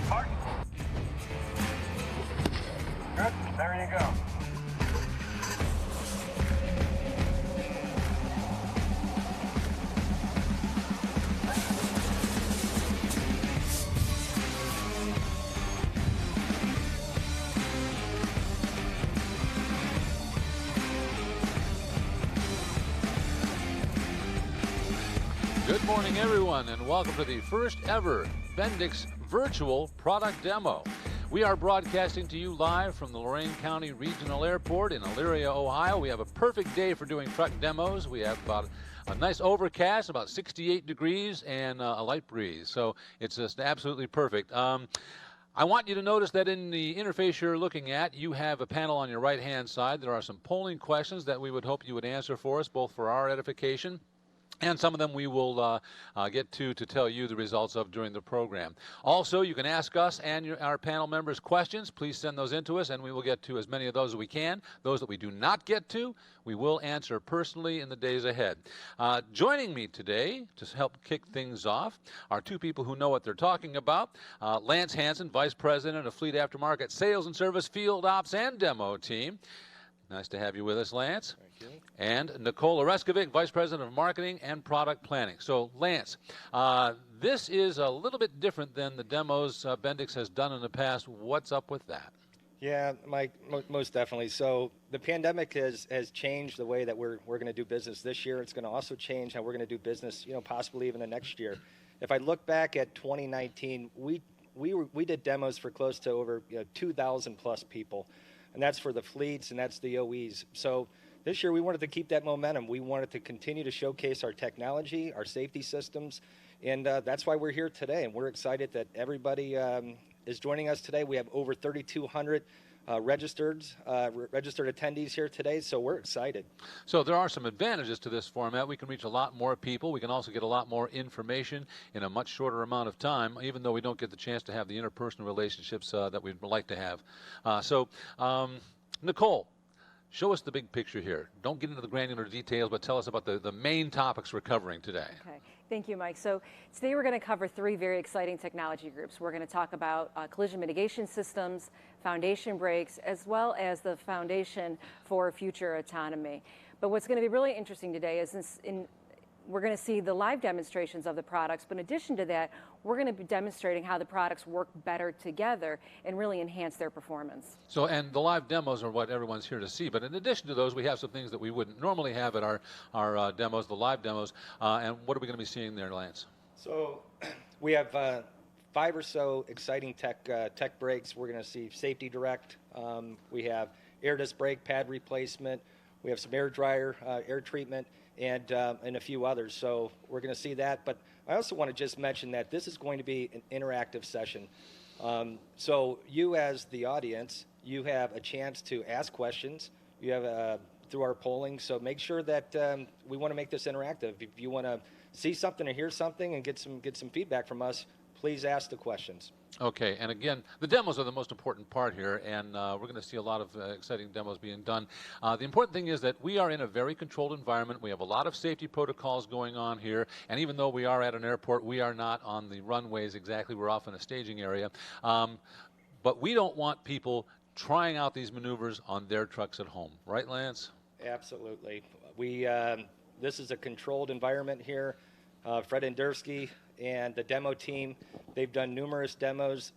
Park. Good. There you go. Good morning, everyone, and welcome to the first ever Bendix virtual product demo. We are broadcasting to you live from the Lorain County Regional Airport in Elyria, Ohio. We have a perfect day for doing truck demos. We have about a nice overcast, about 68 degrees, and a light breeze. So it's just absolutely perfect. I want you to notice that in the interface you're looking at, you have a panel on your right-hand side. There are some polling questions that we would hope you would answer for us, both for our edification, and some of them we will get to tell you the results of during the program. Also, you can ask us and our panel members questions. Please send those in to us, and we will get to as many of those as we can. Those that we do not get to, we will answer personally in the days ahead. Joining me today to help kick things off are two people who know what they're talking about. Lance Hansen, Vice President of Fleet Aftermarket Sales and Service, Field Ops and Demo Team. Nice to have you with us, Lance. Thank you. And Nicole Oreskovic, Vice President of Marketing and Product Planning. So, Lance, this is a little bit different than the demos Bendix has done in the past. What's up with that? Yeah, Mike, most definitely. So the pandemic has changed the way that we're going to do business this year. It's going to also change how we're going to do business, possibly even the next year. If I look back at 2019, we did demos for close to over 2,000 plus people. And that's for the fleets, and that's the OEs. So this year we wanted to keep that momentum. We wanted to continue to showcase our technology, our safety systems, and that's why we're here today. And we're excited that everybody is joining us today. We have over 3,200 registered attendees here today, so we're excited. So there are some advantages to this format. We can reach a lot more people. We can also get a lot more information in a much shorter amount of time, even though we don't get the chance to have the interpersonal relationships that we'd like to have. Nicole, show us the big picture here. Don't get into the granular details, but tell us about the main topics we're covering today. Okay. Thank you, Mike. So today we're going to cover three very exciting technology groups. We're going to talk about collision mitigation systems, foundation brakes, as well as the foundation for future autonomy. But what's going to be really interesting today is we're going to see the live demonstrations of the products, but in addition to that, we're going to be demonstrating how the products work better together and really enhance their performance. So, and the live demos are what everyone's here to see, but in addition to those, we have some things that we wouldn't normally have at our demos, the live demos, and what are we going to be seeing there, Lance? So we have 5 or so exciting tech brakes. We're going to see Safety Direct. We have air disc brake pad replacement. We have some air dryer, air treatment, and a few others. So we're going to see that. But I also want to just mention that this is going to be an interactive session. So you as the audience, you have a chance to ask questions. You have through our polling. So make sure that we want to make this interactive. If you want to see something or hear something and get some feedback from us, please ask the questions. Okay, and again, the demos are the most important part here, and we're going to see a lot of exciting demos being done. The important thing is that we are in a very controlled environment. We have a lot of safety protocols going on here, and even though we are at an airport, we are not on the runways exactly. We're off in a staging area. But we don't want people trying out these maneuvers on their trucks at home. Right, Lance? Absolutely. This is a controlled environment here. Fred Endersky and the demo team, they've done numerous demos.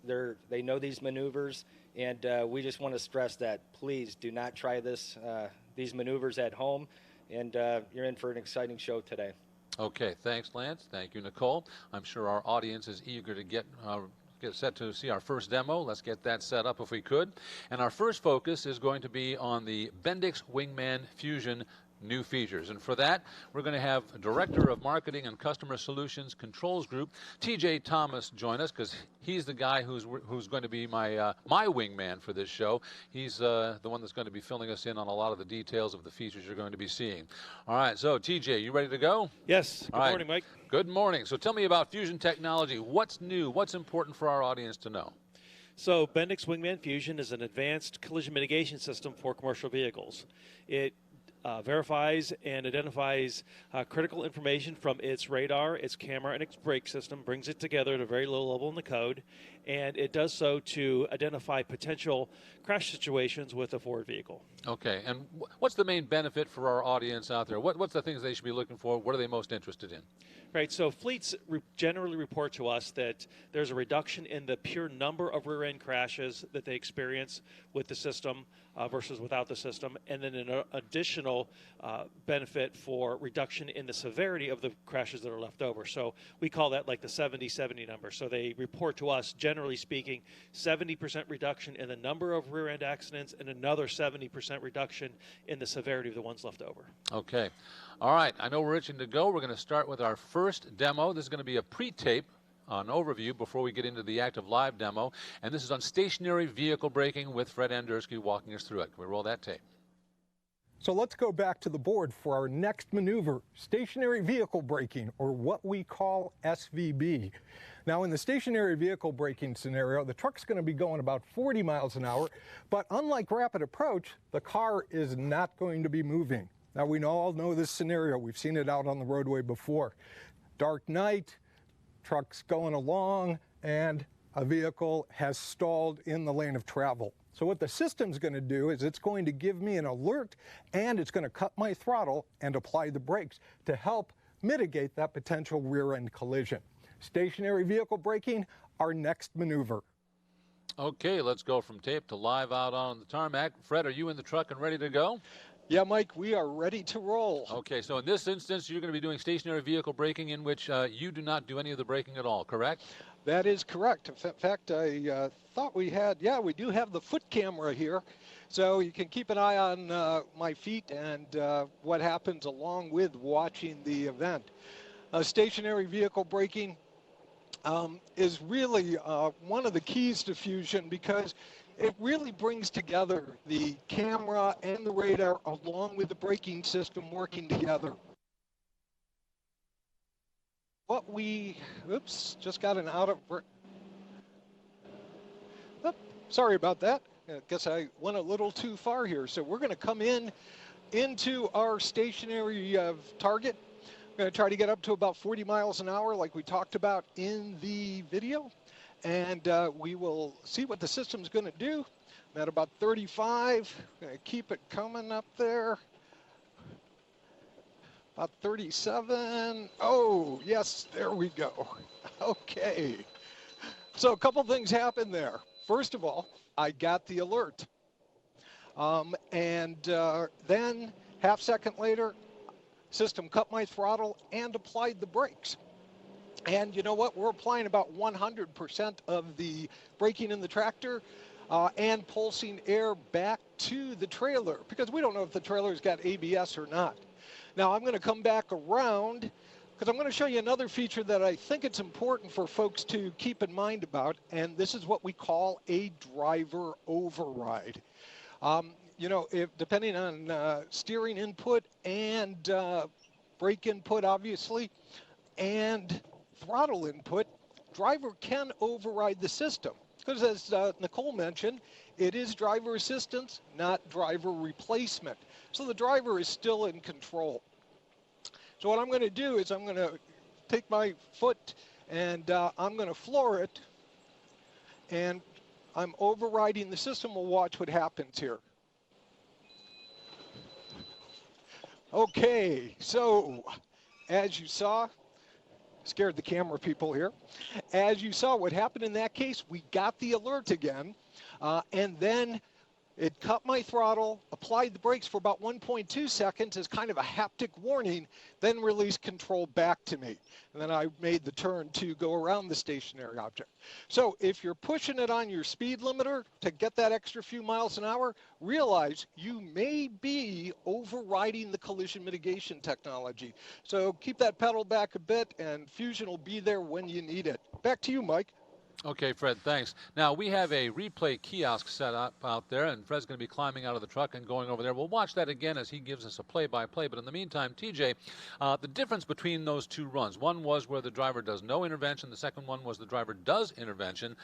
They know these maneuvers, and we just want to stress that please do not try these maneuvers at home, and you're in for an exciting show today. Okay, thanks, Lance. Thank you, Nicole. I'm sure our audience is eager to get set to see our first demo. Let's get that set up if we could. And our first focus is going to be on the Bendix Wingman Fusion new features. And for that, we're going to have Director of Marketing and Customer Solutions Controls Group, TJ Thomas, join us, because he's the guy who's going to be my wingman for this show. He's the one that's going to be filling us in on a lot of the details of the features you're going to be seeing. All right, so TJ, you ready to go? Yes. Good morning, Mike. Good morning. So tell me about Fusion technology. What's new? What's important for our audience to know? So Bendix Wingman Fusion is an advanced collision mitigation system for commercial vehicles. It verifies and identifies critical information from its radar, its camera, and its brake system, brings it together at a very low level in the code, and it does so to identify potential crash situations with a forward vehicle. Okay, and what's the main benefit for our audience out there? What's the things they should be looking for? What are they most interested in? Right, so fleets generally report to us that there's a reduction in the pure number of rear-end crashes that they experience with the system versus without the system, and then an additional benefit for reduction in the severity of the crashes that are left over. So we call that like the 70-70 number. So they report to us, generally speaking, 70% reduction in the number of rear-end accidents and another 70% reduction in the severity of the ones left over. Okay. All right, I know we're itching to go. We're going to start with our first demo. This is going to be a pre-tape, an overview before we get into the active live demo. And this is on stationary vehicle braking with Fred Andersky walking us through it. Can we roll that tape? So let's go back to the board for our next maneuver, stationary vehicle braking, or what we call SVB. Now, in the stationary vehicle braking scenario, the truck's going to be going about 40 miles an hour, but unlike rapid approach, the car is not going to be moving. Now, we all know this scenario. We've seen it out on the roadway before. Dark night, truck's going along, and a vehicle has stalled in the lane of travel. So what the system's going to do is it's going to give me an alert, and it's going to cut my throttle and apply the brakes to help mitigate that potential rear-end collision. Stationary vehicle braking, our next maneuver. Okay, let's go from tape to live out on the tarmac. Fred, are you in the truck and ready to go? Yeah, Mike, we are ready to roll. Okay, so in this instance, you're going to be doing stationary vehicle braking in which you do not do any of the braking at all, correct? That is correct. In fact, I thought we had, we do have the foot camera here. So you can keep an eye on my feet and what happens along with watching the event. Stationary vehicle braking is really one of the keys to Fusion because it really brings together the camera and the radar along with the braking system working together. What we, just got an out of, sorry about that. I guess I went a little too far here. So we're going to come into our stationary target. We're going to try to get up to about 40 miles an hour like we talked about in the video. And we will see what the system's going to do. I'm at about 35. Going to keep it coming up there. About 37. Oh, yes, there we go. Okay. So a couple things happened there. First of all, I got the alert. And then half second later, system cut my throttle and applied the brakes. And you know what? We're applying about 100% of the braking in the tractor and pulsing air back to the trailer because we don't know if the trailer's got ABS or not. Now I'm going to come back around because I'm going to show you another feature that I think it's important for folks to keep in mind about, and this is what we call a driver override. You know, depending on steering input and brake input, obviously, and throttle input, driver can override the system. Because as Nicole mentioned, it is driver assistance, not driver replacement. So the driver is still in control. So what I'm going to do is I'm going to take my foot and I'm going to floor it. And I'm overriding the system. We'll watch what happens here. Okay, so as you saw, scared the camera people here. As you saw, what happened in that case, we got the alert again, and then it cut my throttle, applied the brakes for about 1.2 seconds as kind of a haptic warning, then released control back to me. And then I made the turn to go around the stationary object. So if you're pushing it on your speed limiter to get that extra few miles an hour, realize you may be overriding the collision mitigation technology. So keep that pedal back a bit and Fusion will be there when you need it. Back to you, Mike. Okay, Fred, thanks. Now, we have a replay kiosk set up out there, and Fred's going to be climbing out of the truck and going over there. We'll watch that again as he gives us a play-by-play. But in the meantime, TJ, the difference between those two runs, one was where the driver does no intervention. The second one was the driver does intervention.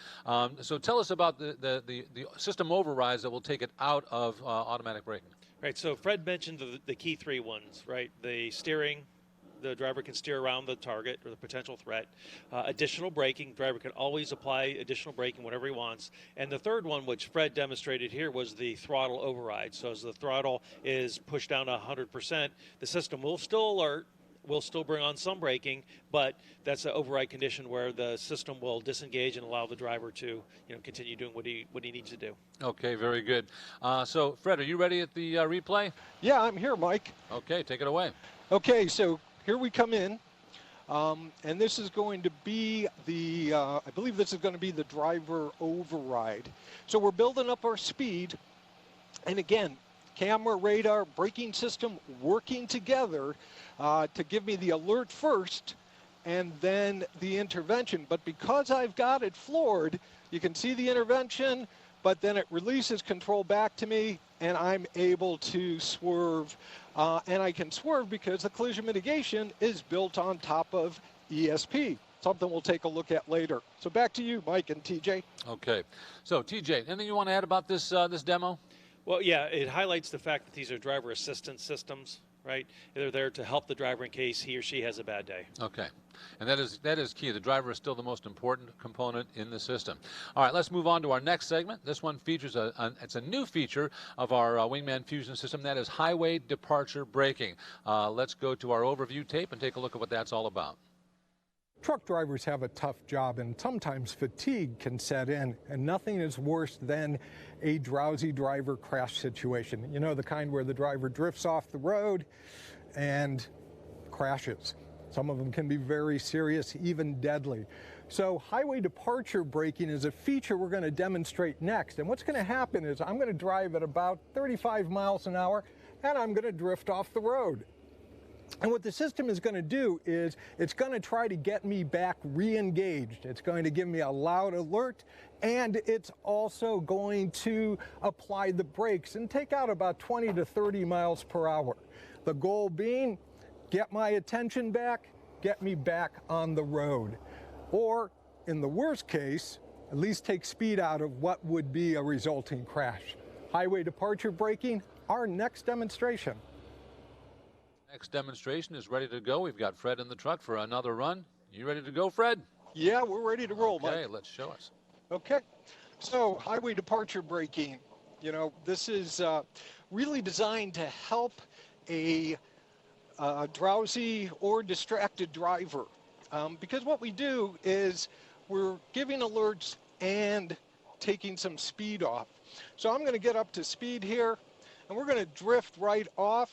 So tell us about the system overrides that will take it out of automatic braking. Right, so Fred mentioned the key three ones, right? The steering. The driver can steer around the target or the potential threat. Additional braking, driver can always apply additional braking whenever he wants. And the third one, which Fred demonstrated here, was the throttle override. So as the throttle is pushed down to 100%, the system will still alert, will still bring on some braking, but that's an override condition where the system will disengage and allow the driver to continue doing what he needs to do. Okay, very good. So, Fred, are you ready at the replay? Yeah, I'm here, Mike. Okay, take it away. Okay, so here we come in, and this is going to be I believe this is going to be the driver override. So we're building up our speed, and again, camera, radar, braking system working together to give me the alert first and then the intervention. But because I've got it floored, you can see the intervention, but then it releases control back to me, and I'm able to swerve. And I can swerve because the collision mitigation is built on top of ESP, something we'll take a look at later. So back to you, Mike and TJ. Okay. So, TJ, anything you want to add about this this demo? Well, yeah, it highlights the fact that these are driver assistance systems, right? They're there to help the driver in case he or she has a bad day. Okay. And that is key. The driver is still the most important component in the system. All right, let's move on to our next segment. This one features it's a new feature of our Wingman Fusion system. That is highway departure braking. Let's go to our overview tape and take a look at what that's all about. Truck drivers have a tough job, and sometimes fatigue can set in, and nothing is worse than a drowsy driver crash situation. You know, the kind where the driver drifts off the road and crashes. Some of them can be very serious, even deadly. So highway departure braking is a feature we're going to demonstrate next. And what's going to happen is I'm going to drive at about 35 miles an hour, and I'm going to drift off the road. And what the system is going to do is it's going to try to get me back re-engaged. It's going to give me a loud alert, and it's also going to apply the brakes and take out about 20 to 30 miles per hour. The goal being, get my attention back, get me back on the road. Or, in the worst case, at least take speed out of what would be a resulting crash. Highway departure braking, our next demonstration. Next demonstration is ready to go. We've got Fred in the truck for another run. You ready to go, Fred? Yeah, we're ready to roll, Mike. Okay, let's show us. Okay, so highway departure braking, this is really designed to help a drowsy or distracted driver. Because what we do is we're giving alerts and taking some speed off. So I'm going to get up to speed here, and we're going to drift right off.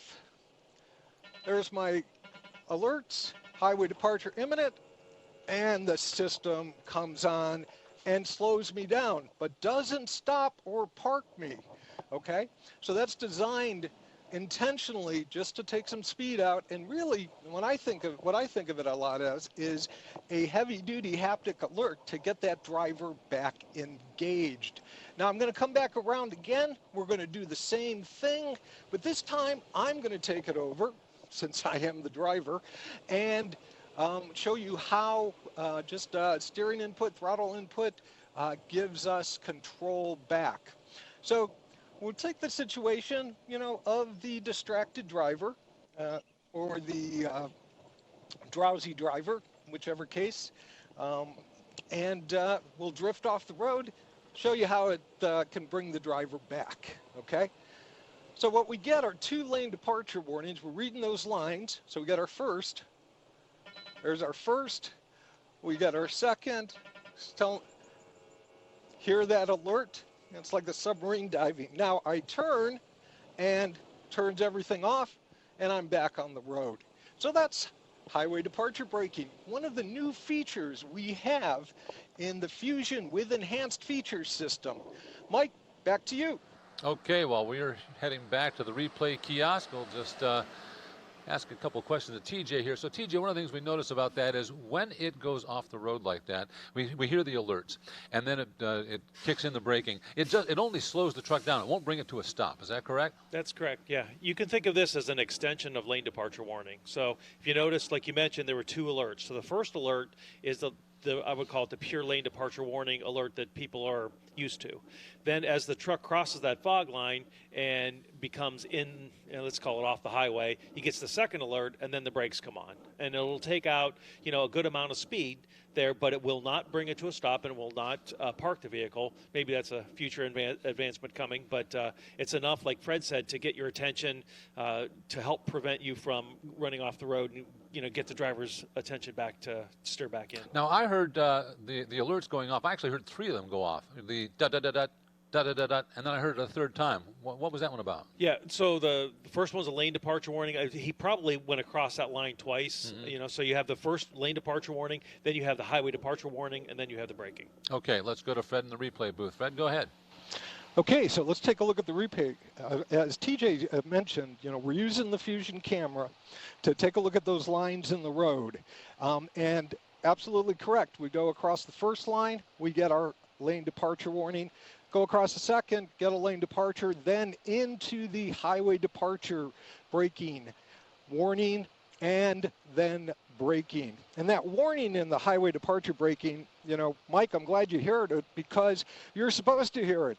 There's my alerts, highway departure imminent, and the system comes on and slows me down, but doesn't stop or park me, okay? So that's designed intentionally just to take some speed out, and really, what I think of it a lot as is a heavy-duty haptic alert to get that driver back engaged. Now I'm going to come back around again. We're going to do the same thing, but this time I'm going to take it over, since I am the driver, and show you how just steering input, throttle input gives us control back. So we'll take the situation, of the distracted driver or the drowsy driver, whichever case, and we'll drift off the road, show you how it can bring the driver back, okay? So what we get are 2-lane departure warnings. We're reading those lines. So we got our first. There's our first. We got our second. Hear that alert? It's like the submarine diving. Now I turn and turns everything off, and I'm back on the road. So that's highway departure braking. One of the new features we have in the Fusion with enhanced features system. Mike, back to you. Okay, well, we are heading back to the replay kiosk. We'll just ask a couple questions to TJ here. So TJ, one of the things we notice about that is when it goes off the road like that, we hear the alerts, and then it kicks in the braking. It only slows the truck down. It won't bring it to a stop. Is that correct? That's correct, yeah. You can think of this as an extension of lane departure warning. So if you notice, like you mentioned, there were 2 alerts. So the first alert is the I would call it the pure lane departure warning alert that people are used to. Then as the truck crosses that fog line and becomes in, let's call it off the highway, he gets the second alert, and then the brakes come on. And it'll take out, a good amount of speed there, but it will not bring it to a stop and will not park the vehicle. Maybe that's a future advancement coming, but it's enough, like Fred said, to get your attention, to help prevent you from running off the road and get the driver's attention back to steer back in. Now, I heard the alerts going off. I actually heard 3 of them go off. The da-da-da-da, da-da-da-da, and then I heard it a third time. What was that one about? Yeah, so the first one's a lane departure warning. He probably went across that line twice, so you have the first lane departure warning, then you have the highway departure warning, and then you have the braking. Okay, let's go to Fred in the replay booth. Fred, go ahead. Okay, so let's take a look at the replay. As TJ mentioned, we're using the Fusion camera to take a look at those lines in the road. And absolutely correct. We go across the first line, we get our lane departure warning. Go across the second, get a lane departure, then into the highway departure braking warning, and then braking. And that warning in the highway departure braking, Mike, I'm glad you heard it because you're supposed to hear it.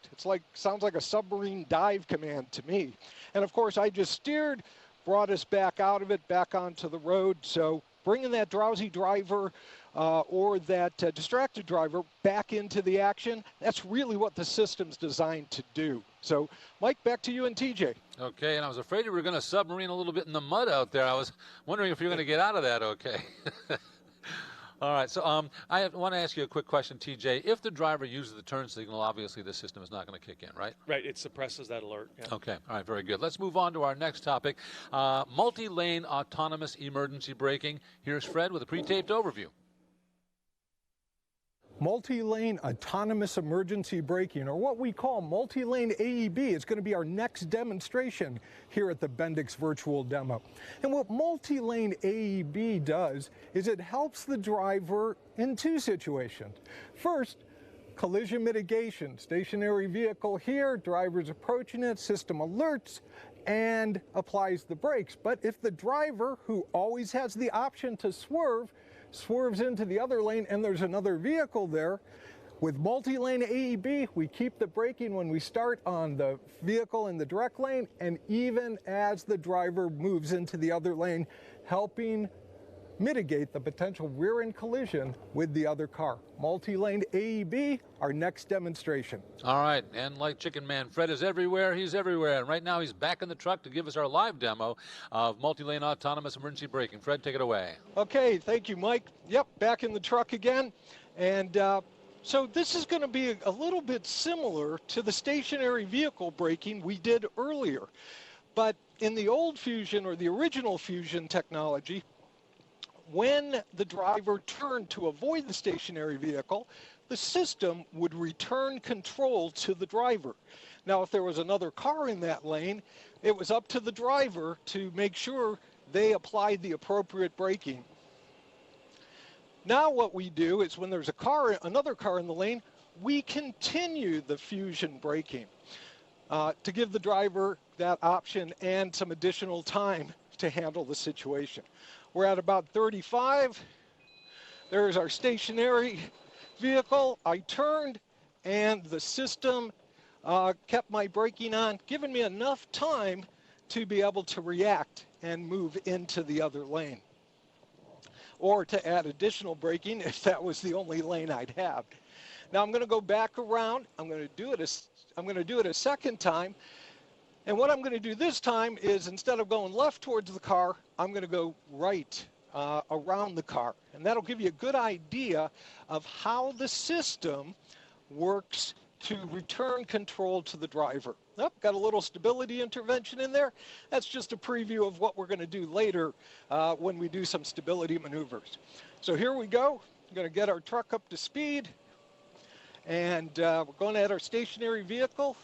Sounds like a submarine dive command to me. And of course, I just steered, brought us back out of it, back onto the road. So bringing that drowsy driver or that distracted driver back into the action, that's really what the system's designed to do. So, Mike, back to you and TJ. Okay, and I was afraid you were going to submarine a little bit in the mud out there. I was wondering if you were going to get out of that okay. All right, so I want to ask you a quick question, TJ. If the driver uses the turn signal, obviously the system is not going to kick in, right? Right, it suppresses that alert. Yeah. Okay, all right, very good. Let's move on to our next topic, multi-lane autonomous emergency braking. Here's Fred with a pre-taped overview. Multi-lane autonomous emergency braking, or what we call multi-lane AEB, is going to be our next demonstration here at the Bendix virtual demo. And what multi-lane AEB does is it helps the driver in 2 situations. First, collision mitigation. Stationary vehicle here, driver's approaching it, system alerts and applies the brakes. But if the driver, who always has the option to swerves into the other lane and there's another vehicle there, with multi-lane AEB, we keep the braking when we start on the vehicle in the direct lane and even as the driver moves into the other lane, helping mitigate the potential rear-end collision with the other car. Multi-lane AEB, our next demonstration. All right, and like Chicken Man, Fred is everywhere, he's everywhere. And right now he's back in the truck to give us our live demo of multi-lane autonomous emergency braking. Fred, take it away. Okay, thank you, Mike. Yep, back in the truck again. And so this is going to be a little bit similar to the stationary vehicle braking we did earlier. But in the old Fusion, or the original Fusion technology, when the driver turned to avoid the stationary vehicle, the system would return control to the driver. Now, if there was another car in that lane, it was up to the driver to make sure they applied the appropriate braking. Now what we do is when there's another car in the lane, we continue the Fusion braking to give the driver that option and some additional time to handle the situation. We're at about 35. There's our stationary vehicle. I turned and the system kept my braking on, giving me enough time to be able to react and move into the other lane, or to add additional braking if that was the only lane I'd have. Now I'm going to go back around. I'm going to do it a second time. And what I'm going to do this time is, instead of going left towards the car, I'm going to go right around the car. And that'll give you a good idea of how the system works to return control to the driver. Oh, got a little stability intervention in there. That's just a preview of what we're going to do later when we do some stability maneuvers. So here we go. We're going to get our truck up to speed. And we're going to add our stationary vehicle.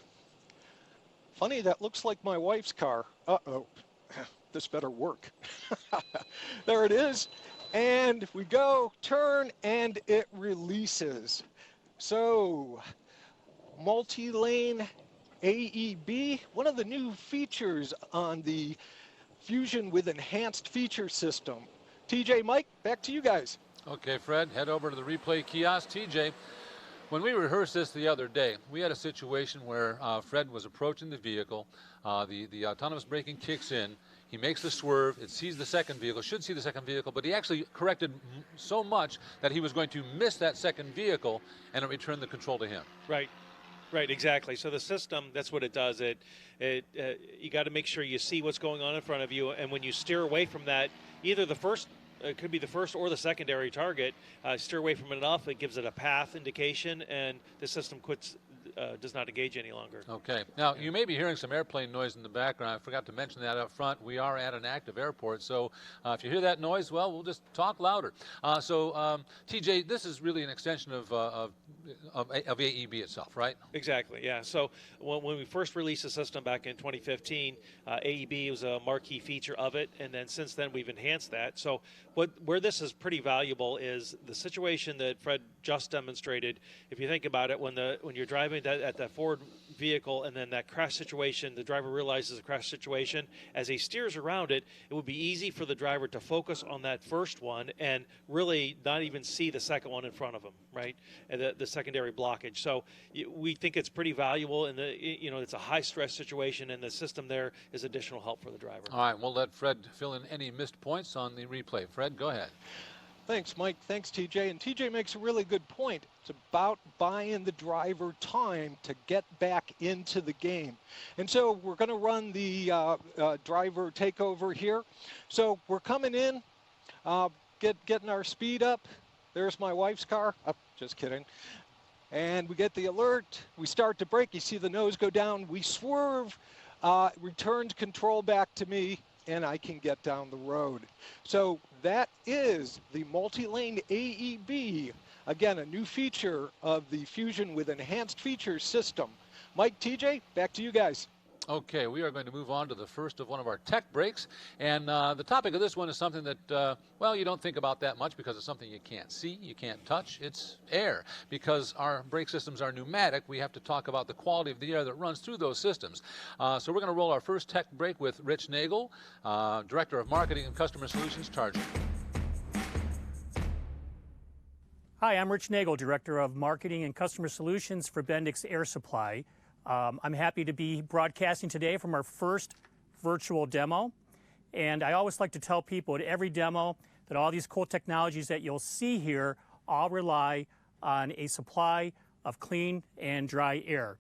Funny, that looks like my wife's car. Uh-oh. this better work. There it is. And we go, turn, and it releases. So, multi-lane AEB, one of the new features on the Fusion with Enhanced Feature system. TJ, Mike, back to you guys. Okay, Fred, head over to the replay kiosk. TJ, when we rehearsed this the other day, we had a situation where Fred was approaching the vehicle. The autonomous braking kicks in. He makes the swerve. It sees the second vehicle, should see the second vehicle, but he actually corrected so much that he was going to miss that second vehicle, and it returned the control to him. Right. Right, exactly. So the system, that's what it does. You got to make sure you see what's going on in front of you, and when you steer away from that, either the first, it could be the first or the secondary target, steer away from it enough, it gives it a path indication, and the system does not engage any longer. Okay. Now, you may be hearing some airplane noise in the background. I forgot to mention that up front. We are at an active airport, so if you hear that noise, well, we'll just talk louder. TJ, this is really an extension of AEB itself, right? Exactly, yeah. So when we first released the system back in 2015, AEB was a marquee feature of it, and then since then we've enhanced that. So where this is pretty valuable is the situation that Fred just demonstrated. If you think about it, when you're driving at that forward vehicle and then that crash situation, the driver realizes a crash situation. As he steers around it, it would be easy for the driver to focus on that first one and really not even see the second one in front of him, right? And the secondary blockage. So we think it's pretty valuable, and it's a high stress situation, and the system there is additional help for the driver. All right, we'll let Fred fill in any missed points on the replay. Fred, go ahead. Thanks, Mike. Thanks, TJ. And TJ makes a really good point. It's about buying the driver time to get back into the game. And so we're going to run the driver takeover here. So we're coming in, getting our speed up. There's my wife's car. Oh, just kidding. And we get the alert. We start to brake. You see the nose go down. We swerve, returns control back to me, and I can get down the road. So that is the multi-lane AEB. Again, a new feature of the Fusion with Enhanced Features system. Mike, TJ, back to you guys. Okay, we are going to move on to the first of one of our tech breaks. And the topic of this one is something that, well, you don't think about that much because it's something you can't see, you can't touch. It's air. Because our brake systems are pneumatic, we have to talk about the quality of the air that runs through those systems. So we're going to roll our first tech break with Rich Nagel, Director of Marketing and Customer Solutions, Charging. Hi, I'm Rich Nagel, Director of Marketing and Customer Solutions for Bendix Air Supply. I'm happy to be broadcasting today from our first virtual demo. And I always like to tell people at every demo that all these cool technologies that you'll see here all rely on a supply of clean and dry air.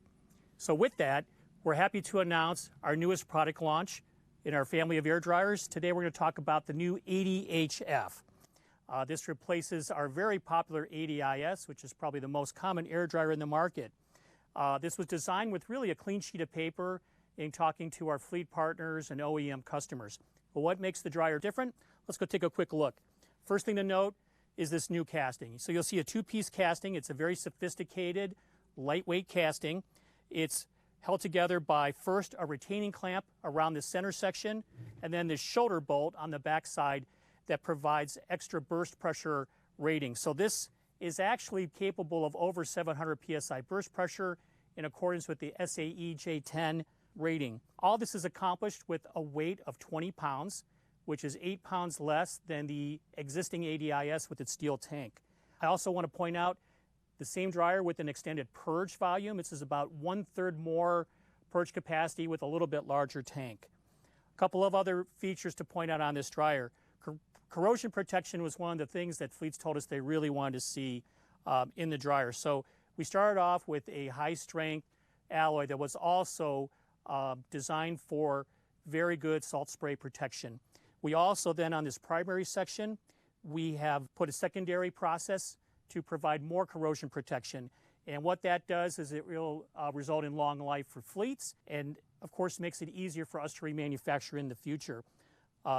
So with that, we're happy to announce our newest product launch in our family of air dryers. Today we're going to talk about the new 80HF. This replaces our very popular 80IS, which is probably the most common air dryer in the market. This was designed with really a clean sheet of paper in talking to our fleet partners and OEM customers. But what makes the dryer different? Let's go take a quick look. First thing to note is this new casting. So you'll see a two-piece casting. It's a very sophisticated, lightweight casting. It's held together by first a retaining clamp around the center section, and then this shoulder bolt on the back side that provides extra burst pressure rating. So this is actually capable of over 700 psi burst pressure in accordance with the SAE J10 rating. All this is accomplished with a weight of 20 pounds, which is 8 pounds less than the existing 80IS with its steel tank. I also want to point out the same dryer with an extended purge volume. This is about 1/3 more purge capacity with a little bit larger tank. A couple of other features to point out on this dryer. Corrosion protection was one of the things that fleets told us they really wanted to see in the dryer. So we started off with a high-strength alloy that was also designed for very good salt spray protection. We also then, on this primary section, we have put a secondary process to provide more corrosion protection. And what that does is it will result in long life for fleets and, of course, makes it easier for us to remanufacture in the future.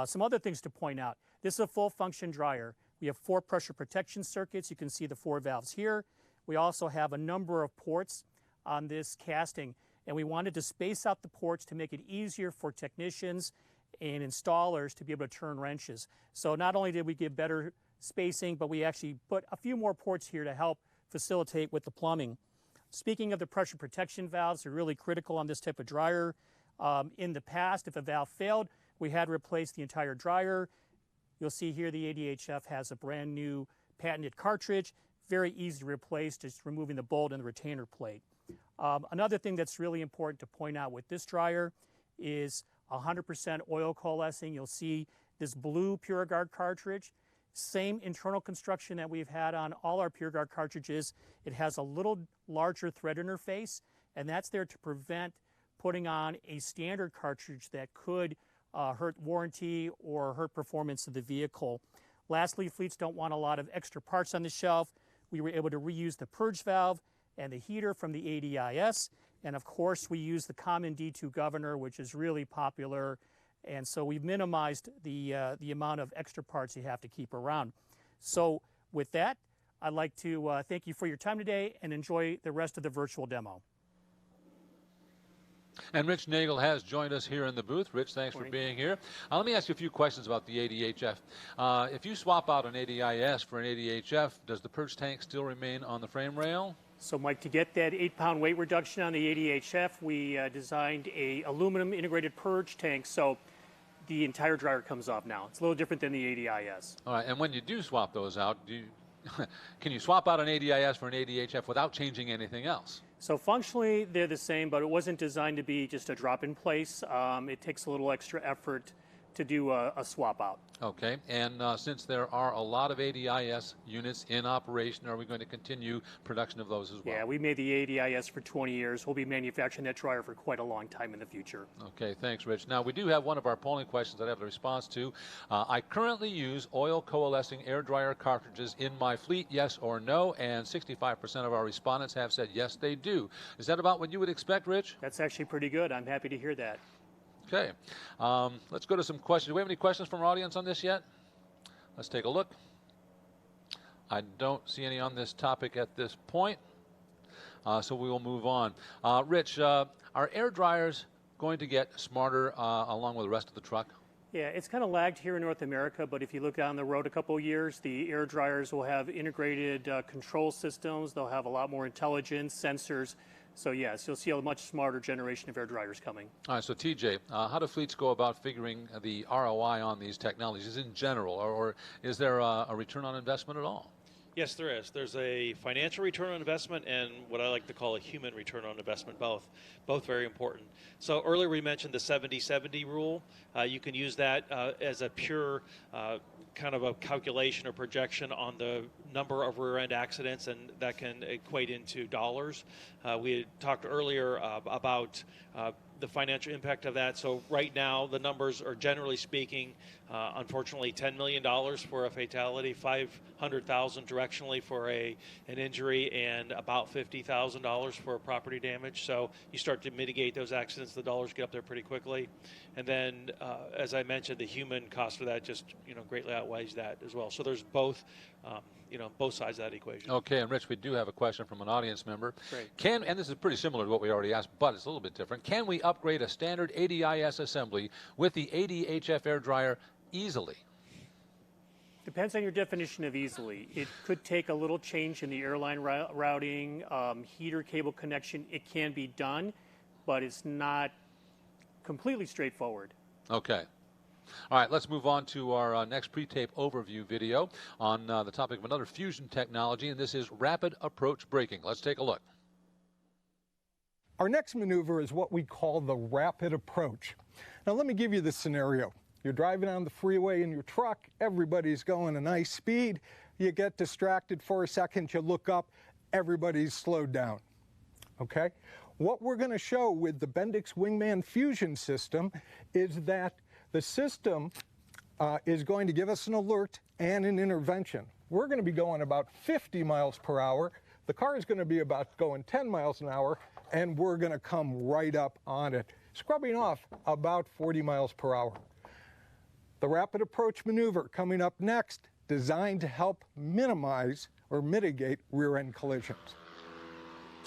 Some other things to point out. This is a full function dryer. We have 4 pressure protection circuits. You can see the 4 valves here. We also have a number of ports on this casting, and we wanted to space out the ports to make it easier for technicians and installers to be able to turn wrenches. So not only did we give better spacing, but we actually put a few more ports here to help facilitate with the plumbing. Speaking of the pressure protection valves, they're really critical on this type of dryer. In the past, if a valve failed, we had to replace the entire dryer. You'll see here the ADHF has a brand new patented cartridge, very easy to replace, just removing the bolt and the retainer plate. Another thing that's really important to point out with this dryer is 100% oil coalescing. You'll see this blue PureGuard cartridge, same internal construction that we've had on all our PureGuard cartridges. It has a little larger thread interface, and that's there to prevent putting on a standard cartridge that could hurt warranty or hurt performance of the vehicle. Lastly, fleets don't want a lot of extra parts on the shelf. We were able to reuse the purge valve and the heater from the ADIS, and of course we use the common D2 governor, which is really popular, and so we've minimized the amount of extra parts you have to keep around. So with that, I'd like to thank you for your time today and enjoy the rest of the virtual demo. And Rich Nagel has joined us here in the booth. Rich, thanks for being here. Let me ask you a few questions about the ADHF. If you swap out an ADIS for an ADHF, does the purge tank still remain on the frame rail? So Mike, to get that 8-pound weight reduction on the ADHF, we designed a aluminum integrated purge tank, so the entire dryer comes off now. It's a little different than the ADIS. All right, and when you do swap those out, can you swap out an ADIS for an ADHF without changing anything else? So functionally, they're the same, but it wasn't designed to be just a drop in place. It takes a little extra effort to do a swap out. Okay, and since there are a lot of ADIS units in operation, are we going to continue production of those as well? Yeah, we made the ADIS for 20 years. We'll be manufacturing that dryer for quite a long time in the future. Okay, thanks, Rich. Now, we do have one of our polling questions that I have a response to. I currently use oil coalescing air dryer cartridges in my fleet, yes or no? And 65% of our respondents have said yes, they do. Is that about what you would expect, Rich? That's actually pretty good. I'm happy to hear that. Okay, let's go to some questions. Do we have any questions from our audience on this yet? Let's take a look. I don't see any on this topic at this point, so we will move on. Rich, are air dryers going to get smarter along with the rest of the truck? Yeah, it's kind of lagged here in North America, but if you look down the road a couple of years, the air dryers will have integrated control systems. They'll have a lot more intelligence, sensors. So yes, you'll see a much smarter generation of air dryers coming. All right, so TJ, how do fleets go about figuring the ROI on these technologies in general, or is there a return on investment at all? Yes, there is. There's a financial return on investment and what I like to call a human return on investment, both very important. So earlier we mentioned the 70-70 rule. You can use that as a pure kind of a calculation or projection on the number of rear-end accidents, and that can equate into dollars. We had talked earlier about the financial impact of that. So right now the numbers are, generally speaking, unfortunately $10 million for a fatality, $500,000 directionally for an injury, and about $50,000 for property damage. So you start to mitigate those accidents, the dollars get up there pretty quickly. And then, as I mentioned, the human cost for that just greatly outweighs that as well. So there's both both sides of that equation. Okay, and Rich, we do have a question from an audience member. Great. And this is pretty similar to what we already asked, but it's a little bit different. Can we upgrade a standard ADIS assembly with the ADHF air dryer easily? Depends on your definition of easily. It could take a little change in the airline routing, heater cable connection. It can be done, but it's not completely straightforward. Okay. All right, let's move on to our next pre-tape overview video on the topic of another fusion technology, and this is rapid approach braking. Let's take a look. Our next maneuver is what we call the rapid approach. Now let me give you the scenario. You're driving on the freeway in your truck, everybody's going a nice speed, you get distracted for a second, you look up, everybody's slowed down, okay? What we're going to show with the Bendix Wingman Fusion system is that the system is going to give us an alert and an intervention. We're going to be going about 50 miles per hour. The car is going to be about going 10 miles an hour, and we're going to come right up on it, scrubbing off about 40 miles per hour. The rapid approach maneuver coming up next, designed to help minimize or mitigate rear-end collisions.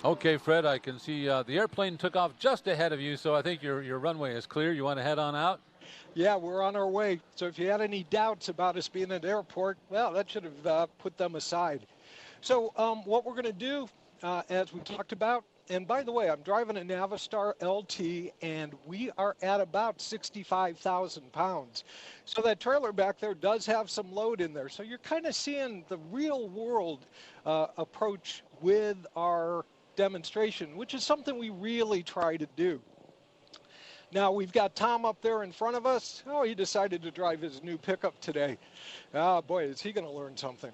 Okay, Fred, I can see the airplane took off just ahead of you, so I think your runway is clear. You want to head on out? Yeah, we're on our way. So if you had any doubts about us being at the airport, well, that should have put them aside. So what we're going to do, as we talked about, and by the way, I'm driving a Navistar LT, and we are at about 65,000 pounds. So that trailer back there does have some load in there. So you're kind of seeing the real world approach with our demonstration, which is something we really try to do. Now, we've got Tom up there in front of us. Oh, he decided to drive his new pickup today. Ah, boy, is he going to learn something.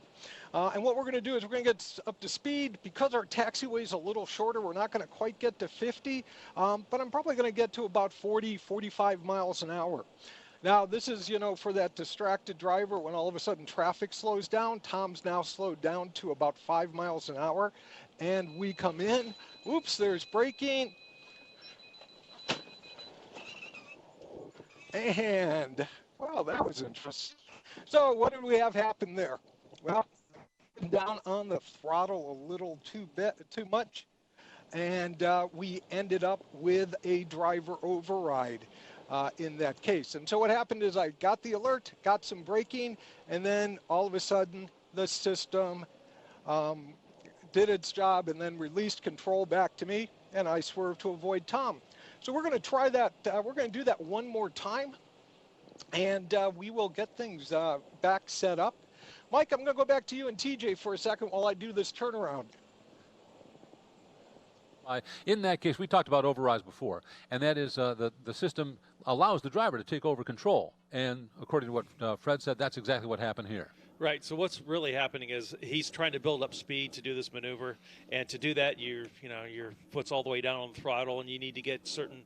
And what we're going to do is we're going to get up to speed. Because our taxiway is a little shorter, we're not going to quite get to 50, but I'm probably going to get to about 40, 45 miles an hour. Now, this is, you know, for that distracted driver when all of a sudden traffic slows down. Tom's now slowed down to about 5 miles an hour. And we come in. Oops, there's braking. And, well, that was interesting. So what did we have happen there? Well, down on the throttle a little too much, and we ended up with a driver override in that case. And so what happened is I got the alert, got some braking, and then all of a sudden the system did its job and then released control back to me, and I swerved to avoid Tom. So we're going to try that. We're going to do that one more time, and we will get things back set up. Mike, I'm going to go back to you and TJ for a second while I do this turnaround. In that case, we talked about overrides before, and that is the system allows the driver to take over control. And according to what Fred said, that's exactly what happened here. Right. So what's really happening is he's trying to build up speed to do this maneuver, and to do that, your foot's all the way down on the throttle, and you need to get certain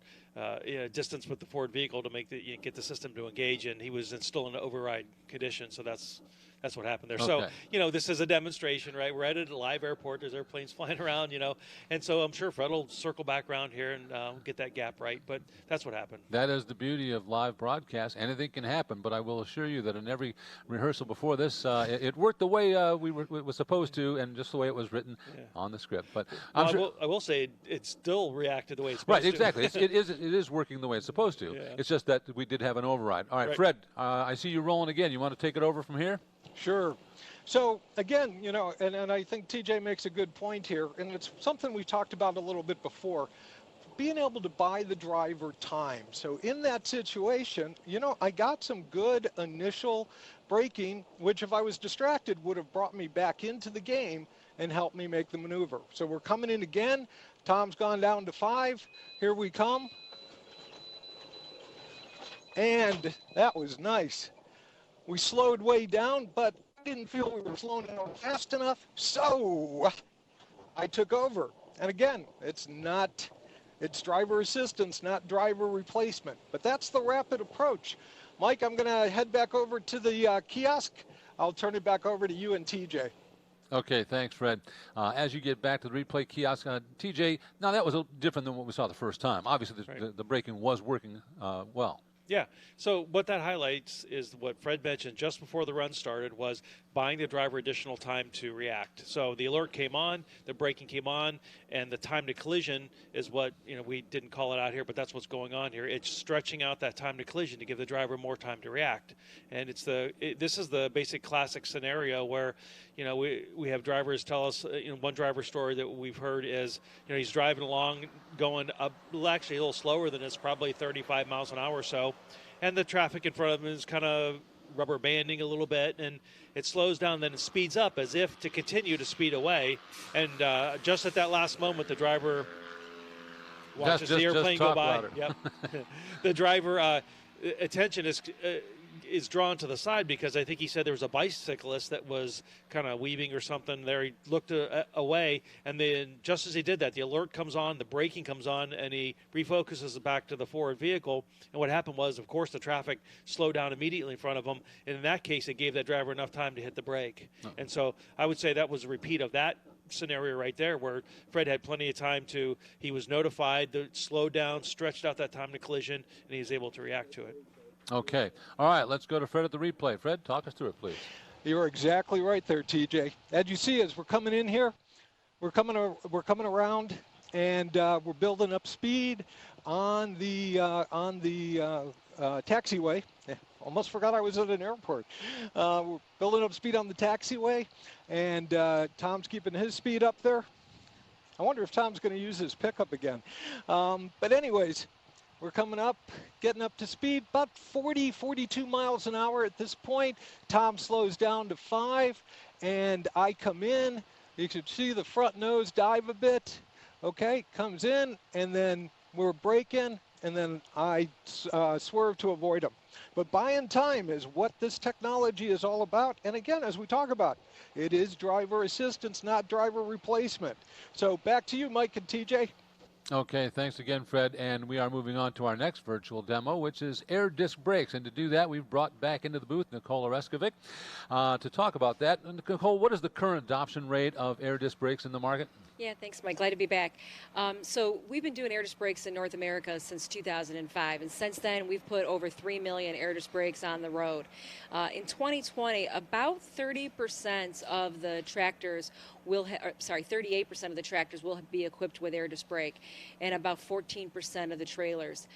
distance with the forward vehicle to make get the system to engage. And he was still in an override condition, so that's what happened there. Okay. So, this is a demonstration, right? We're at a live airport. There's airplanes flying around, and so I'm sure Fred will circle back around here and get that gap right. But that's what happened. That is the beauty of live broadcast. Anything can happen, but I will assure you that in every rehearsal before this, it worked the way it was supposed to, and just the way it was written on the script. But I will say it still reacted the way it's supposed to. Right, exactly. it is working the way it's supposed to. Yeah. It's just that we did have an override. All right, Fred, I see you rolling again. You want to take it over from here? Sure. So again, and I think TJ makes a good point here, and it's something we talked about a little bit before, being able to buy the driver time. So in that situation, I got some good initial braking, which if I was distracted would have brought me back into the game and helped me make the maneuver. So we're coming in again. Tom's gone down to 5. Here we come. And that was nice. We slowed way down, but didn't feel we were slowing down fast enough, so I took over. And again, it's driver assistance, not driver replacement, but that's the rapid approach. Mike, I'm going to head back over to the kiosk. I'll turn it back over to you and TJ. Okay, thanks, Fred. As you get back to the replay kiosk, TJ, now that was different than what we saw the first time. Obviously, the braking was working well. Yeah. So what that highlights is what Fred mentioned just before the run started was buying the driver additional time to react. So the alert came on, the braking came on, and the time to collision is what, we didn't call it out here, but that's what's going on here. It's stretching out that time to collision to give the driver more time to react. And this is the basic classic scenario where, we have drivers tell us, one driver story that we've heard is, he's driving along going up, actually a little slower than it's probably 35 miles an hour or so, and the traffic in front of him is kind of rubber banding a little bit, and it slows down, then it speeds up as if to continue to speed away. And just at that last moment, the driver watches the airplane go by. Yep. The driver attention is drawn to the side because I think he said there was a bicyclist that was kind of weaving or something there. He looked away, and then just as he did that, the alert comes on, the braking comes on, and he refocuses back to the forward vehicle. And what happened was, of course, the traffic slowed down immediately in front of him. And in that case, it gave that driver enough time to hit the brake. Oh. And so I would say that was a repeat of that scenario right there where Fred had plenty of time he was notified, slowed down, stretched out that time to collision, and he was able to react to it. Okay. All right, let's go to Fred at the replay. Fred, talk us through it, please. You're exactly right there, TJ. As you see, as we're coming in here, we're coming around, and we're building up speed on the taxiway. Almost forgot I was at an airport. We're building up speed on the taxiway, and Tom's keeping his speed up there. I wonder if Tom's going to use his pickup again. But anyways, we're coming up, getting up to speed, about 40, 42 miles an hour at this point. Tom slows down to 5, and I come in. You can see the front nose dive a bit. Okay, comes in, and then we're braking, and then I swerve to avoid him. But buying time is what this technology is all about. And again, as we talk about, it is driver assistance, not driver replacement. So back to you, Mike and TJ. Okay, thanks again, Fred. And we are moving on to our next virtual demo, which is air disc brakes. And to do that, we've brought back into the booth Nicole Oreskovic to talk about that. And Nicole, what is the current adoption rate of air disc brakes in the market? Yeah, thanks, Mike. Glad to be back. So we've been doing air disc brakes in North America since 2005, and since then we've put over 3 million air disc brakes on the road. In 2020, about 30% of the tractors will, 38% of the tractors will be equipped with air disc brake, and about 14% of the trailers.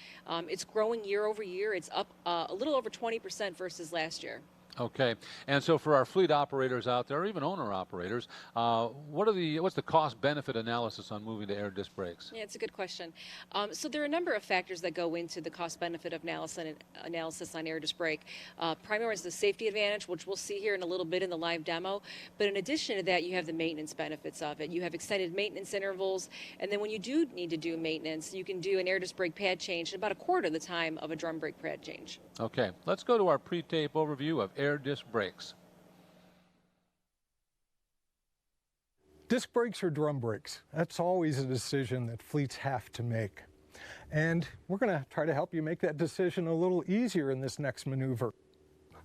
It's growing year over year. It's up a little over 20% versus last year. Okay, and so for our fleet operators out there, or even owner operators, what's the cost-benefit analysis on moving to air disc brakes? Yeah, it's a good question. So there are a number of factors that go into the cost-benefit of analysis on air disc brake. Primarily is the safety advantage, which we'll see here in a little bit in the live demo. But in addition to that, you have the maintenance benefits of it. You have extended maintenance intervals, and then when you do need to do maintenance, you can do an air disc brake pad change in about a quarter of the time of a drum brake pad change. Okay, let's go to our pre-tape overview of air disc brakes. Disc brakes or drum brakes? That's always a decision that fleets have to make. And we're going to try to help you make that decision a little easier in this next maneuver.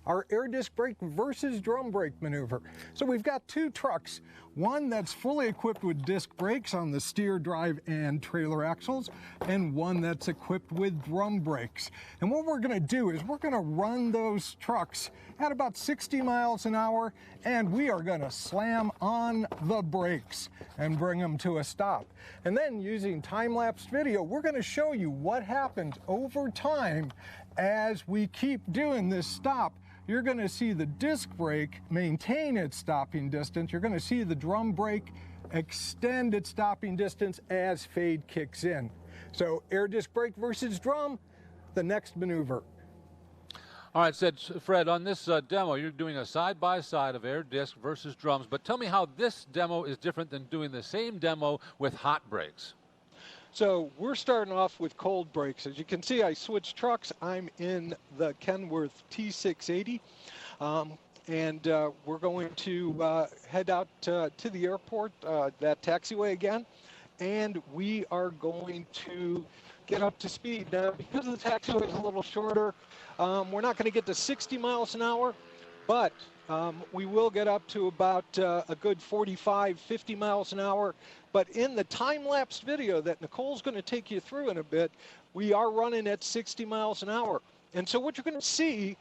Our air disc brake versus drum brake maneuver. So we've got two trucks, one that's fully equipped with disc brakes on the steer, drive, and trailer axles, and one that's equipped with drum brakes. And what we're going to do is we're going to run those trucks at about 60 miles an hour, and we are going to slam on the brakes and bring them to a stop. And then using time-lapse video, we're going to show you what happens over time as we keep doing this stop. You're going to see the disc brake maintain its stopping distance. You're going to see the drum brake extend its stopping distance as fade kicks in. So air disc brake versus drum, the next maneuver. All right, Fred, on this demo, you're doing a side-by-side of air disc versus drums, but tell me how this demo is different than doing the same demo with hot brakes. So we're starting off with cold brakes. As you can see, I switched trucks. I'm in the Kenworth T680, and we're going to head out to the airport, that taxiway again, and we are going to get up to speed. Now, because the taxiway is a little shorter, we're not going to get to 60 miles an hour, but we will get up to about a good 45, 50 miles an hour. But in the time-lapse video that Nicole's going to take you through in a bit, we are running at 60 miles an hour. And so what you're going to see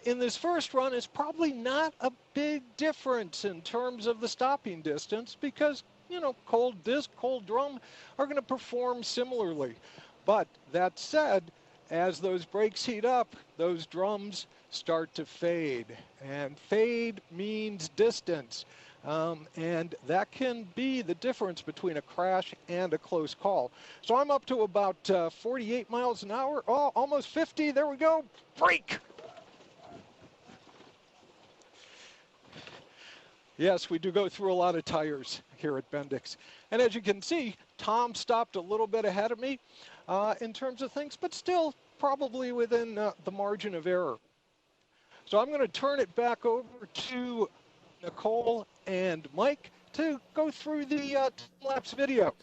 in this first run is probably not a big difference in terms of the stopping distance because, you know, cold disc, cold drum are going to perform similarly. But that said, as those brakes heat up, those drums start to fade. And fade means distance. And that can be the difference between a crash and a close call. So I'm up to about 48 miles an hour. Oh, almost 50. There we go. Brake. Yes, we do go through a lot of tires here at Bendix. And as you can see, Tom stopped a little bit ahead of me in terms of things, but still probably within the margin of error. So I'm going to turn it back over to Nicole and Mike to go through the time-lapse video.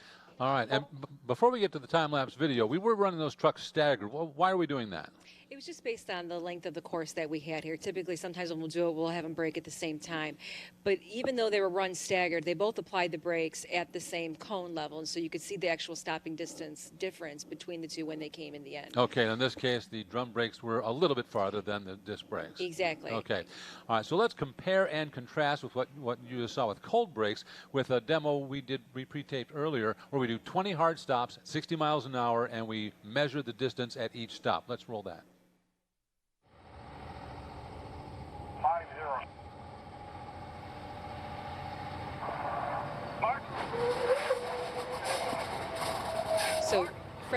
All right, and before we get to the time-lapse video, we were running those trucks staggered. Well, why are we doing that? It was just based on the length of the course that we had here. Typically, sometimes when we'll do it, we'll have them brake at the same time. But even though they were run staggered, they both applied the brakes at the same cone level. And so you could see the actual stopping distance difference between the two when they came in the end. Okay, in this case, the drum brakes were a little bit farther than the disc brakes. Exactly. Okay. All right, so let's compare and contrast with what you just saw with cold brakes with a demo we pre-taped earlier where we do 20 hard stops at 60 miles an hour and we measure the distance at each stop. Let's roll that.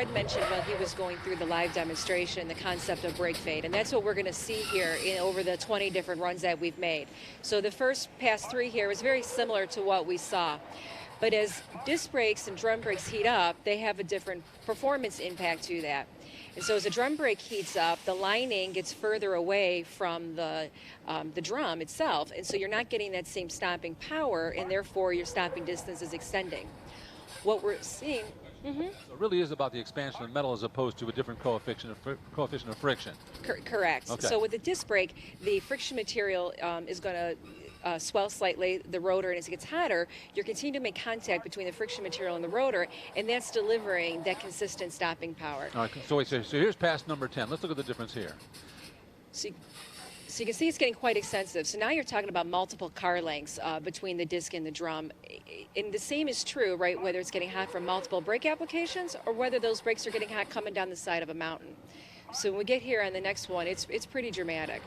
Fred mentioned while he was going through the live demonstration the concept of brake fade, and that's what we're going to see here over the 20 different runs that we've made. So the first pass 3 here was very similar to what we saw. But as disc brakes and drum brakes heat up, they have a different performance impact to that. And so as the drum brake heats up, the lining gets further away from the drum itself, and so you're not getting that same stopping power, and therefore your stopping distance is extending. What we're seeing... So it really is about the expansion of metal as opposed to a different coefficient of friction. Correct. Okay. So with the disc brake, the friction material is going to swell slightly, the rotor, and as it gets hotter, you're continuing to make contact between the friction material and the rotor, and that's delivering that consistent stopping power. All right, so wait, so here's pass number 10. Let's look at the difference here. So you can see it's getting quite extensive. So now you're talking about multiple car lengths between the disc and the drum. And the same is true, right, whether it's getting hot from multiple brake applications or whether those brakes are getting hot coming down the side of a mountain. So when we get here on the next one, it's pretty dramatic.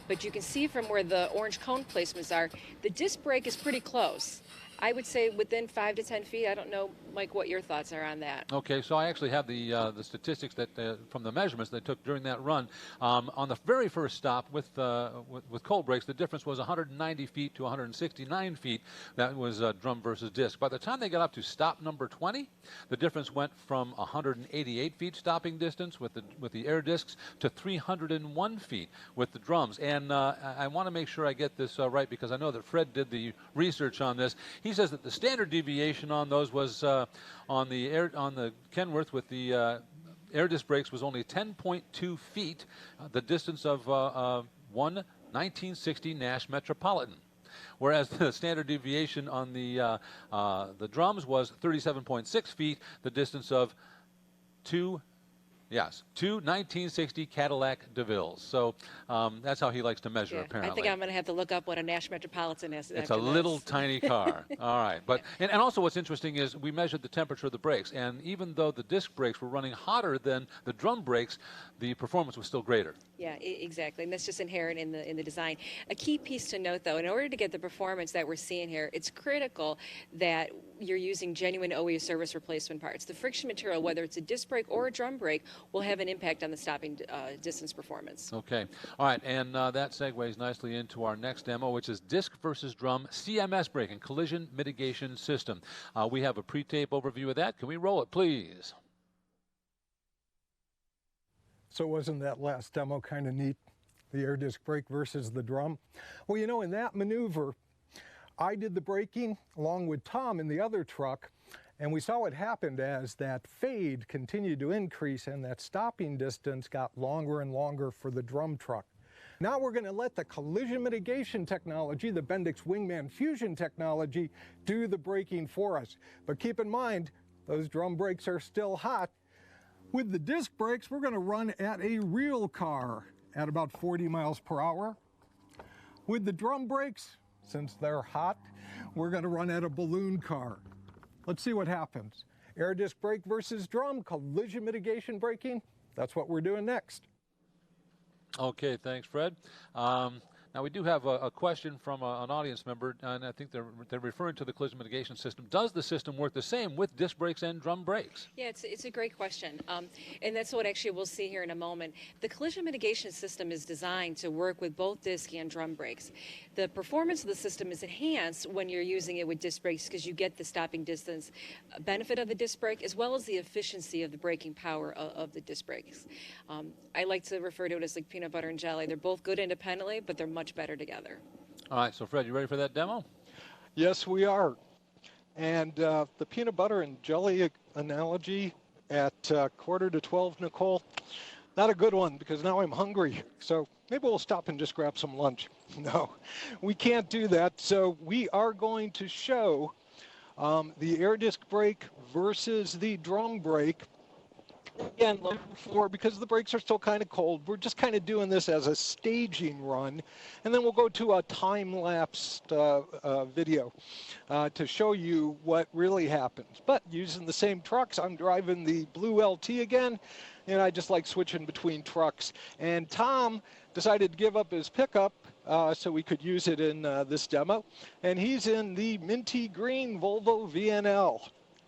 But you can see from where the orange cone placements are, the disc brake is pretty close. I would say within 5 to 10 feet. I don't know, Mike, what your thoughts are on that. Okay, so I actually have the statistics that from the measurements they took during that run. On the very first stop with cold brakes, the difference was 190 feet to 169 feet. That was drum versus disc. By the time they got up to stop number 20, the difference went from 188 feet stopping distance with the air discs to 301 feet with the drums. And I want to make sure I get this right because I know that Fred did the research on this. He says that the standard deviation on those was on the Kenworth with the air disc brakes was only 10.2 feet, the distance of one 1960 Nash Metropolitan. Whereas the standard deviation on the drums was 37.6 feet, the distance of two 1960 Cadillac DeVilles. So that's how he likes to measure, apparently. I think I'm going to have to look up what a Nash Metropolitan is. It's a little tiny car. All right. But and also what's interesting is we measured the temperature of the brakes, and even though the disc brakes were running hotter than the drum brakes, the performance was still greater. Yeah, exactly, and that's just inherent in the design. A key piece to note, though, in order to get the performance that we're seeing here, it's critical that you're using genuine OE service replacement parts. The friction material, whether it's a disc brake or a drum brake, will have an impact on the stopping distance performance. Okay, all right, and that segues nicely into our next demo, which is disc versus drum CMS braking, collision mitigation system. We have a pre-tape overview of that. Can we roll it, please? So wasn't that last demo kind of neat? The air disc brake versus the drum? Well, you know, in that maneuver, I did the braking along with Tom in the other truck, and we saw what happened as that fade continued to increase and that stopping distance got longer and longer for the drum truck. Now we're going to let the collision mitigation technology, the Bendix Wingman Fusion technology, do the braking for us. But keep in mind, those drum brakes are still hot. With the disc brakes, we're going to run at a real car at about 40 miles per hour. With the drum brakes, since they're hot, we're going to run at a balloon car. Let's see what happens. Air disc brake versus drum, collision mitigation braking. That's what we're doing next. Okay, thanks, Fred. Now, we do have a question from an audience member, and I think they're referring to the collision mitigation system. Does the system work the same with disc brakes and drum brakes? Yeah, it's a great question, and that's what actually we'll see here in a moment. The collision mitigation system is designed to work with both disc and drum brakes. The performance of the system is enhanced when you're using it with disc brakes because you get the stopping distance benefit of the disc brake as well as the efficiency of the braking power of the disc brakes. I like to refer to it as like peanut butter and jelly. They're both good independently, but they're much better together. All right, so Fred, you ready for that demo? Yes, we are. And the peanut butter and jelly analogy at 11:45, Nicole, not a good one because now I'm hungry. So maybe we'll stop and just grab some lunch. No, we can't do that. So we are going to show the air disc brake versus the drum brake. Again, like before, because the brakes are still kind of cold, we're just kind of doing this as a staging run. And then we'll go to a time-lapsed video to show you what really happens. But using the same trucks, I'm driving the blue LT again, and I just like switching between trucks. And Tom decided to give up his pickup so we could use it in this demo. And he's in the minty green Volvo VNL.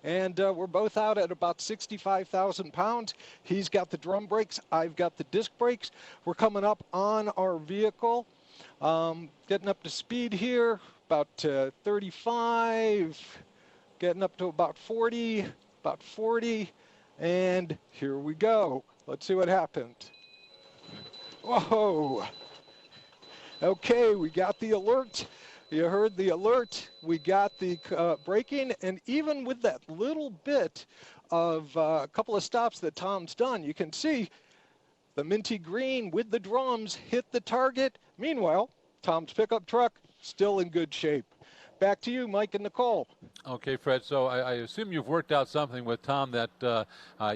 And we're both out at about 65,000 pounds. He's got the drum brakes, I've got the disc brakes. We're coming up on our vehicle, getting up to speed here, about 35, getting up to about 40, and here we go. Let's see what happened. Whoa. Okay, we got the alert. You heard the alert. We got the braking, and even with that little bit of a couple of stops that Tom's done, you can see the minty green with the drums hit the target. Meanwhile, Tom's pickup truck still in good shape. Back to you, Mike and Nicole. Okay, Fred, so I assume you've worked out something with Tom that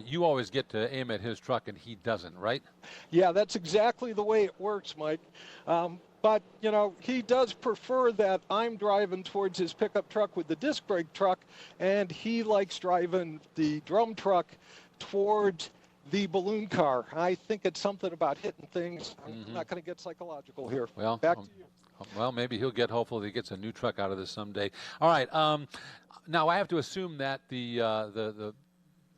you always get to aim at his truck and he doesn't, right? Yeah, that's exactly the way it works, Mike. But, you know, he does prefer that I'm driving towards his pickup truck with the disc brake truck, and he likes driving the drum truck towards the balloon car. I think it's something about hitting things. I'm not going to get psychological here. Well, back to you. Well, maybe hopefully he gets a new truck out of this someday. All right. Now, I have to assume that the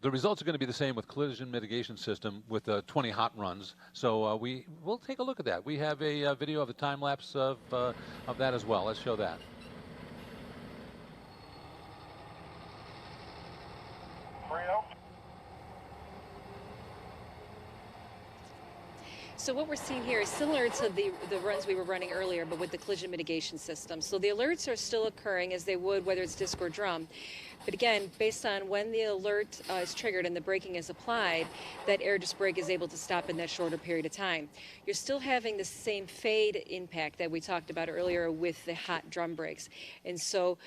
results are going to be the same with collision mitigation system with 20 hot runs. So we'll take a look at that. We have a video of the time lapse of that as well. Let's show that. So what we're seeing here is similar to the runs we were running earlier, but with the collision mitigation system. So the alerts are still occurring as they would whether it's disc or drum. But again, based on when the alert is triggered and the braking is applied, that air disc brake is able to stop in that shorter period of time. You're still having the same fade impact that we talked about earlier with the hot drum brakes. And so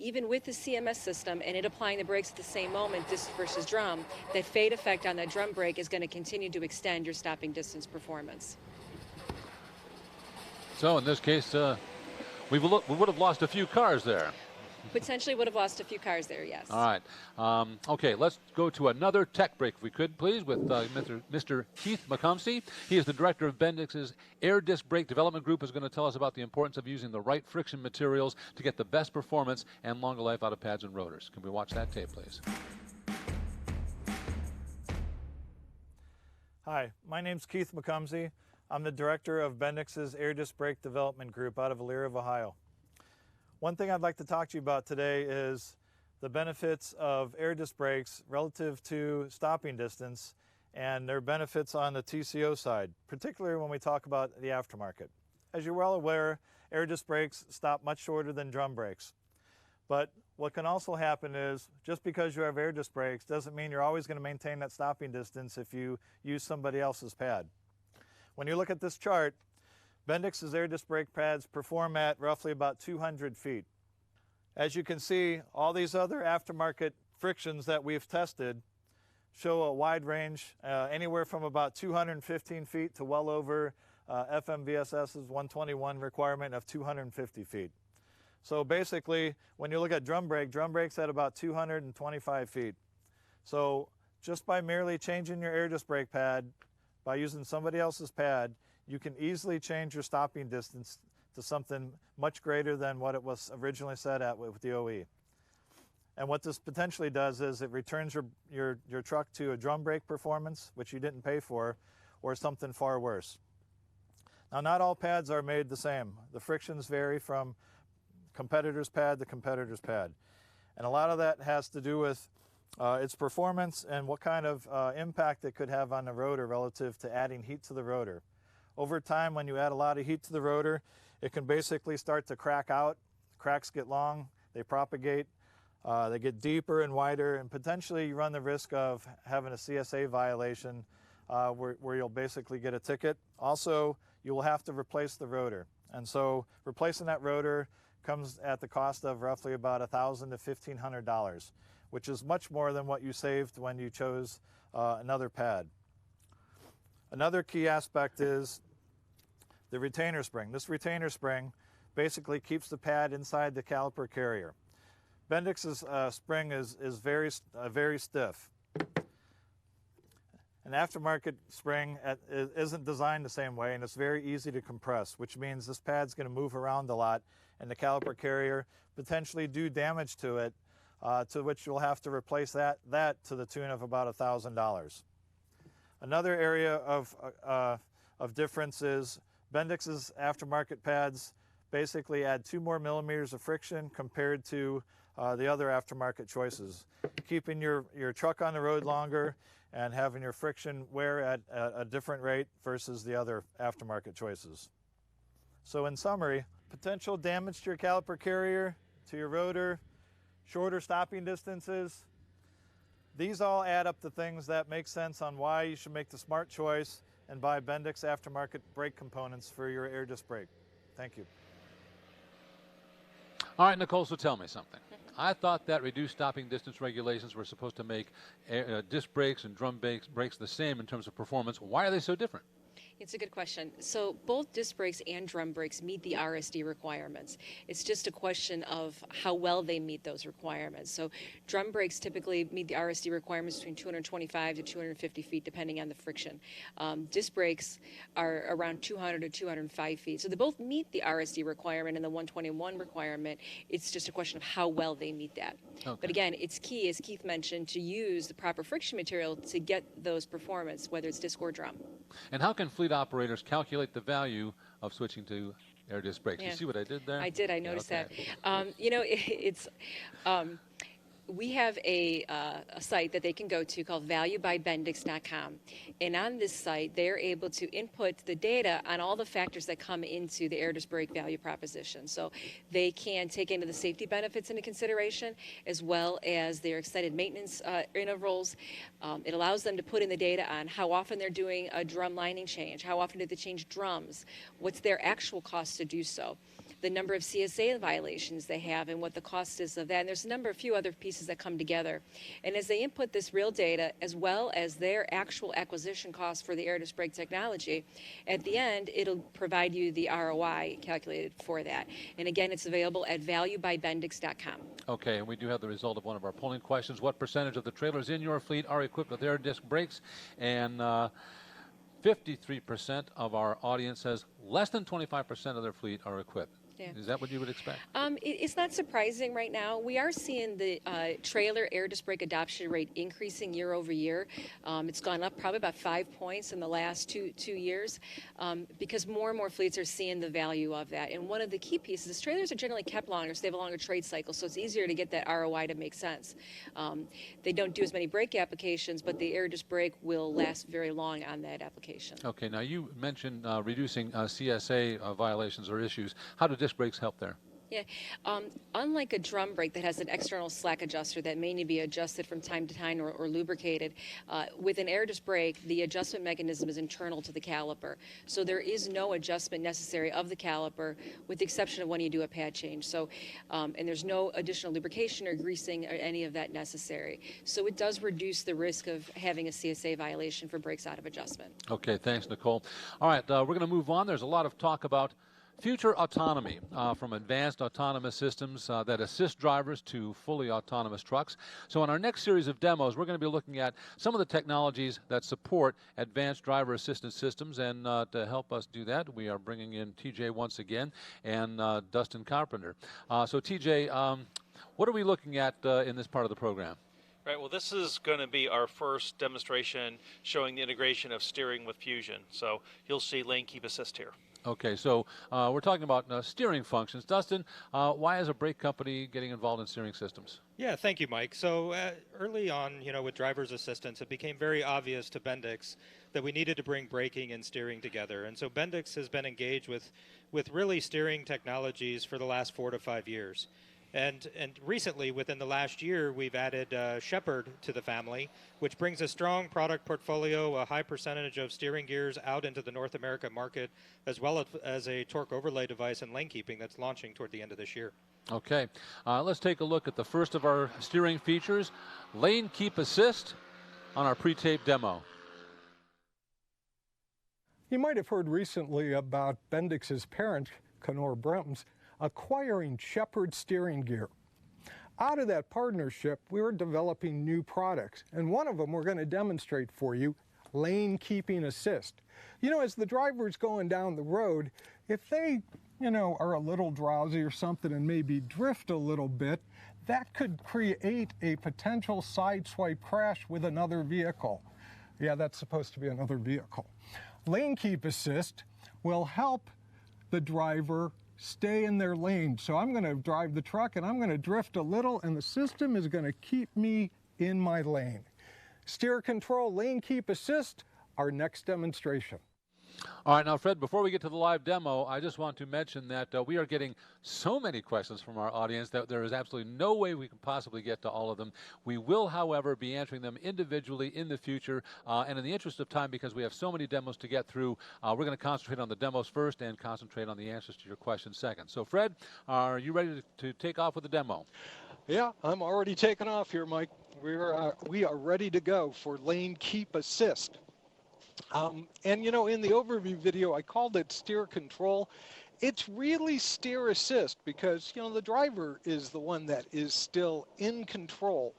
even with the CMS system and it applying the brakes at the same moment, disc versus drum, that fade effect on that drum brake is going to continue to extend your stopping distance performance. So in this case, we would have lost a few cars there. Potentially would have lost a few cars there, yes. All right. Okay, let's go to another tech break, if we could, please, with Mr. Keith McComsey. He is the director of Bendix's Air Disc Brake Development Group, who's going to tell us about the importance of using the right friction materials to get the best performance and longer life out of pads and rotors. Can we watch that tape, please? Hi, my name's Keith McComsey. I'm the director of Bendix's Air Disc Brake Development Group out of Elyria, Ohio. One thing I'd like to talk to you about today is the benefits of air disc brakes relative to stopping distance and their benefits on the TCO side, particularly when we talk about the aftermarket. As you're well aware, air disc brakes stop much shorter than drum brakes. But what can also happen is just because you have air disc brakes doesn't mean you're always going to maintain that stopping distance if you use somebody else's pad. When you look at this chart, Bendix's air disc brake pads perform at roughly about 200 feet. As you can see, all these other aftermarket frictions that we've tested show a wide range, anywhere from about 215 feet to well over FMVSS's 121 requirement of 250 feet. So basically, when you look at drum brakes at about 225 feet. So just by merely changing your air disc brake pad, by using somebody else's pad, you can easily change your stopping distance to something much greater than what it was originally set at with the OE. And what this potentially does is it returns your truck to a drum brake performance, which you didn't pay for, or something far worse. Now, not all pads are made the same. The frictions vary from competitor's pad to competitor's pad. And a lot of that has to do with its performance and what kind of impact it could have on the rotor relative to adding heat to the rotor. Over time, when you add a lot of heat to the rotor, it can basically start to crack out. Cracks get long, they propagate, they get deeper and wider, and potentially you run the risk of having a CSA violation where you'll basically get a ticket. Also, you will have to replace the rotor. And so replacing that rotor comes at the cost of roughly about $1,000 to $1,500, which is much more than what you saved when you chose another pad. Another key aspect is the retainer spring. This retainer spring basically keeps the pad inside the caliper carrier. Bendix's spring is very stiff. An aftermarket spring isn't designed the same way, and it's very easy to compress, which means this pad's going to move around a lot, and the caliper carrier potentially do damage to it to which you'll have to replace that to the tune of about $1,000. Another area of difference is Bendix's aftermarket pads basically add 2 more millimeters of friction compared to the other aftermarket choices, keeping your truck on the road longer and having your friction wear at a different rate versus the other aftermarket choices. So in summary, potential damage to your caliper carrier, to your rotor, shorter stopping distances, these all add up to things that make sense on why you should make the smart choice and buy Bendix aftermarket brake components for your air disc brake. Thank you. All right, Nicole, so tell me something. I thought that reduced stopping distance regulations were supposed to make disc brakes and drum brakes the same in terms of performance. Why are they so different? It's a good question. So both disc brakes and drum brakes meet the RSD requirements. It's just a question of how well they meet those requirements. So drum brakes typically meet the RSD requirements between 225 to 250 feet, depending on the friction. Disc brakes are around 200 to 205 feet. So they both meet the RSD requirement and the 121 requirement. It's just a question of how well they meet that. Okay. But again, it's key, as Keith mentioned, to use the proper friction material to get those performance, whether it's disc or drum. And how can fleet operators calculate the value of switching to air disc brakes? Yeah. You see what I did there? I did. I noticed that. You know, we have a site that they can go to called valuebybendix.com. And on this site, they're able to input the data on all the factors that come into the air disc brake value proposition. So they can take into the safety benefits into consideration, as well as their extended maintenance intervals. It allows them to put in the data on how often they're doing a drum lining change, how often do they change drums, what's their actual cost to do so, the number of CSA violations they have and what the cost is of that. And there's a few other pieces that come together. And as they input this real data, as well as their actual acquisition cost for the air disc brake technology, at the end, it'll provide you the ROI calculated for that. And again, it's available at valuebybendix.com. Okay, and we do have the result of one of our polling questions. What percentage of the trailers in your fleet are equipped with air disc brakes? And 53% of our audience says less than 25% of their fleet are equipped. Yeah. Is that what you would expect? It's not surprising right now. We are seeing the trailer air disc brake adoption rate increasing year over year. It's gone up probably about 5 points in the last two years because more and more fleets are seeing the value of that. And one of the key pieces is trailers are generally kept longer, so they have a longer trade cycle, so it's easier to get that ROI to make sense. They don't do as many brake applications, but the air disc brake will last very long on that application. Okay, now you mentioned reducing CSA violations or issues. How do disc brakes help there? Yeah, unlike a drum brake that has an external slack adjuster that may need to be adjusted from time to time or lubricated, with an air disc brake, the adjustment mechanism is internal to the caliper. So there is no adjustment necessary of the caliper with the exception of when you do a pad change. So, and there's no additional lubrication or greasing or any of that necessary. So it does reduce the risk of having a CSA violation for brakes out of adjustment. Okay, thanks, Nicole. All right, we're going to move on. There's a lot of talk about future autonomy, from advanced autonomous systems that assist drivers to fully autonomous trucks. So in our next series of demos, we're going to be looking at some of the technologies that support advanced driver assistance systems. And to help us do that, we are bringing in TJ once again and Dustin Carpenter. So TJ, what are we looking at in this part of the program? Right, well, this is going to be our first demonstration showing the integration of steering with Fusion. So you'll see lane keep assist here. Okay, so we're talking about steering functions. Dustin, why is a brake company getting involved in steering systems? Yeah, thank you, Mike. So early on, with driver's assistance, it became very obvious to Bendix that we needed to bring braking and steering together. And so Bendix has been engaged with really steering technologies for the last 4 to 5 years. And recently, within the last year, we've added Shepherd to the family, which brings a strong product portfolio, a high percentage of steering gears out into the North America market, as well as a torque overlay device and lane keeping that's launching toward the end of this year. Okay, let's take a look at the first of our steering features, Lane Keep Assist, on our pre-tape demo. You might have heard recently about Bendix's parent, Knorr-Bremse, acquiring Shepherd steering gear. Out of that partnership, we were developing new products, and one of them we're going to demonstrate for you, Lane Keeping Assist. As the driver's going down the road, if they are a little drowsy or something and maybe drift a little bit, that could create a potential sideswipe crash with another vehicle. Yeah, that's supposed to be another vehicle. Lane keep assist will help the driver stay in their lane. So I'm going to drive the truck and I'm going to drift a little, and the system is going to keep me in my lane. Steer control, lane keep assist, our next demonstration. All right, now, Fred, before we get to the live demo, I just want to mention that we are getting so many questions from our audience that there is absolutely no way we can possibly get to all of them. We will, however, be answering them individually in the future. And in the interest of time, because we have so many demos to get through, we're going to concentrate on the demos first and concentrate on the answers to your questions second. So, Fred, are you ready to take off with the demo? Yeah, I'm already taking off here, Mike. We are ready to go for lane keep assist. And in the overview video, I called it steer control. It's really steer assist because, the driver is the one that is still in control.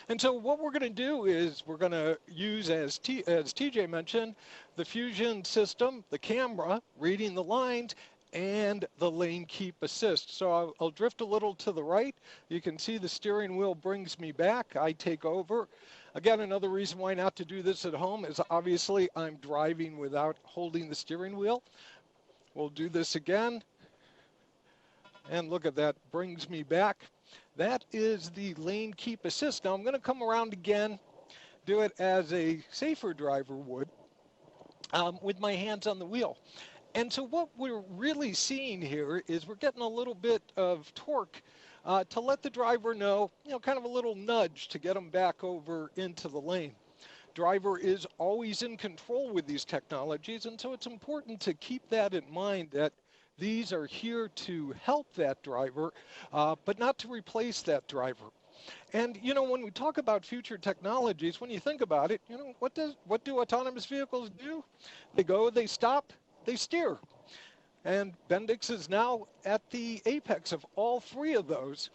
And so what we're going to do is we're going to use, as TJ mentioned, the Fusion system, the camera, reading the lines, and the lane keep assist. So I'll drift a little to the right. You can see the steering wheel brings me back. I take over. Again, another reason why not to do this at home is obviously I'm driving without holding the steering wheel. We'll do this again. And look at that, brings me back. That is the lane keep assist. Now I'm going to come around again, do it as a safer driver would, with my hands on the wheel. And so what we're really seeing here is we're getting a little bit of torque to let the driver know, kind of a little nudge to get them back over into the lane. Driver is always in control with these technologies, and so it's important to keep that in mind, that these are here to help that driver, but not to replace that driver. And, when we talk about future technologies, when you think about it, what do autonomous vehicles do? They go, they stop, they steer. And Bendix is now at the apex of all three of those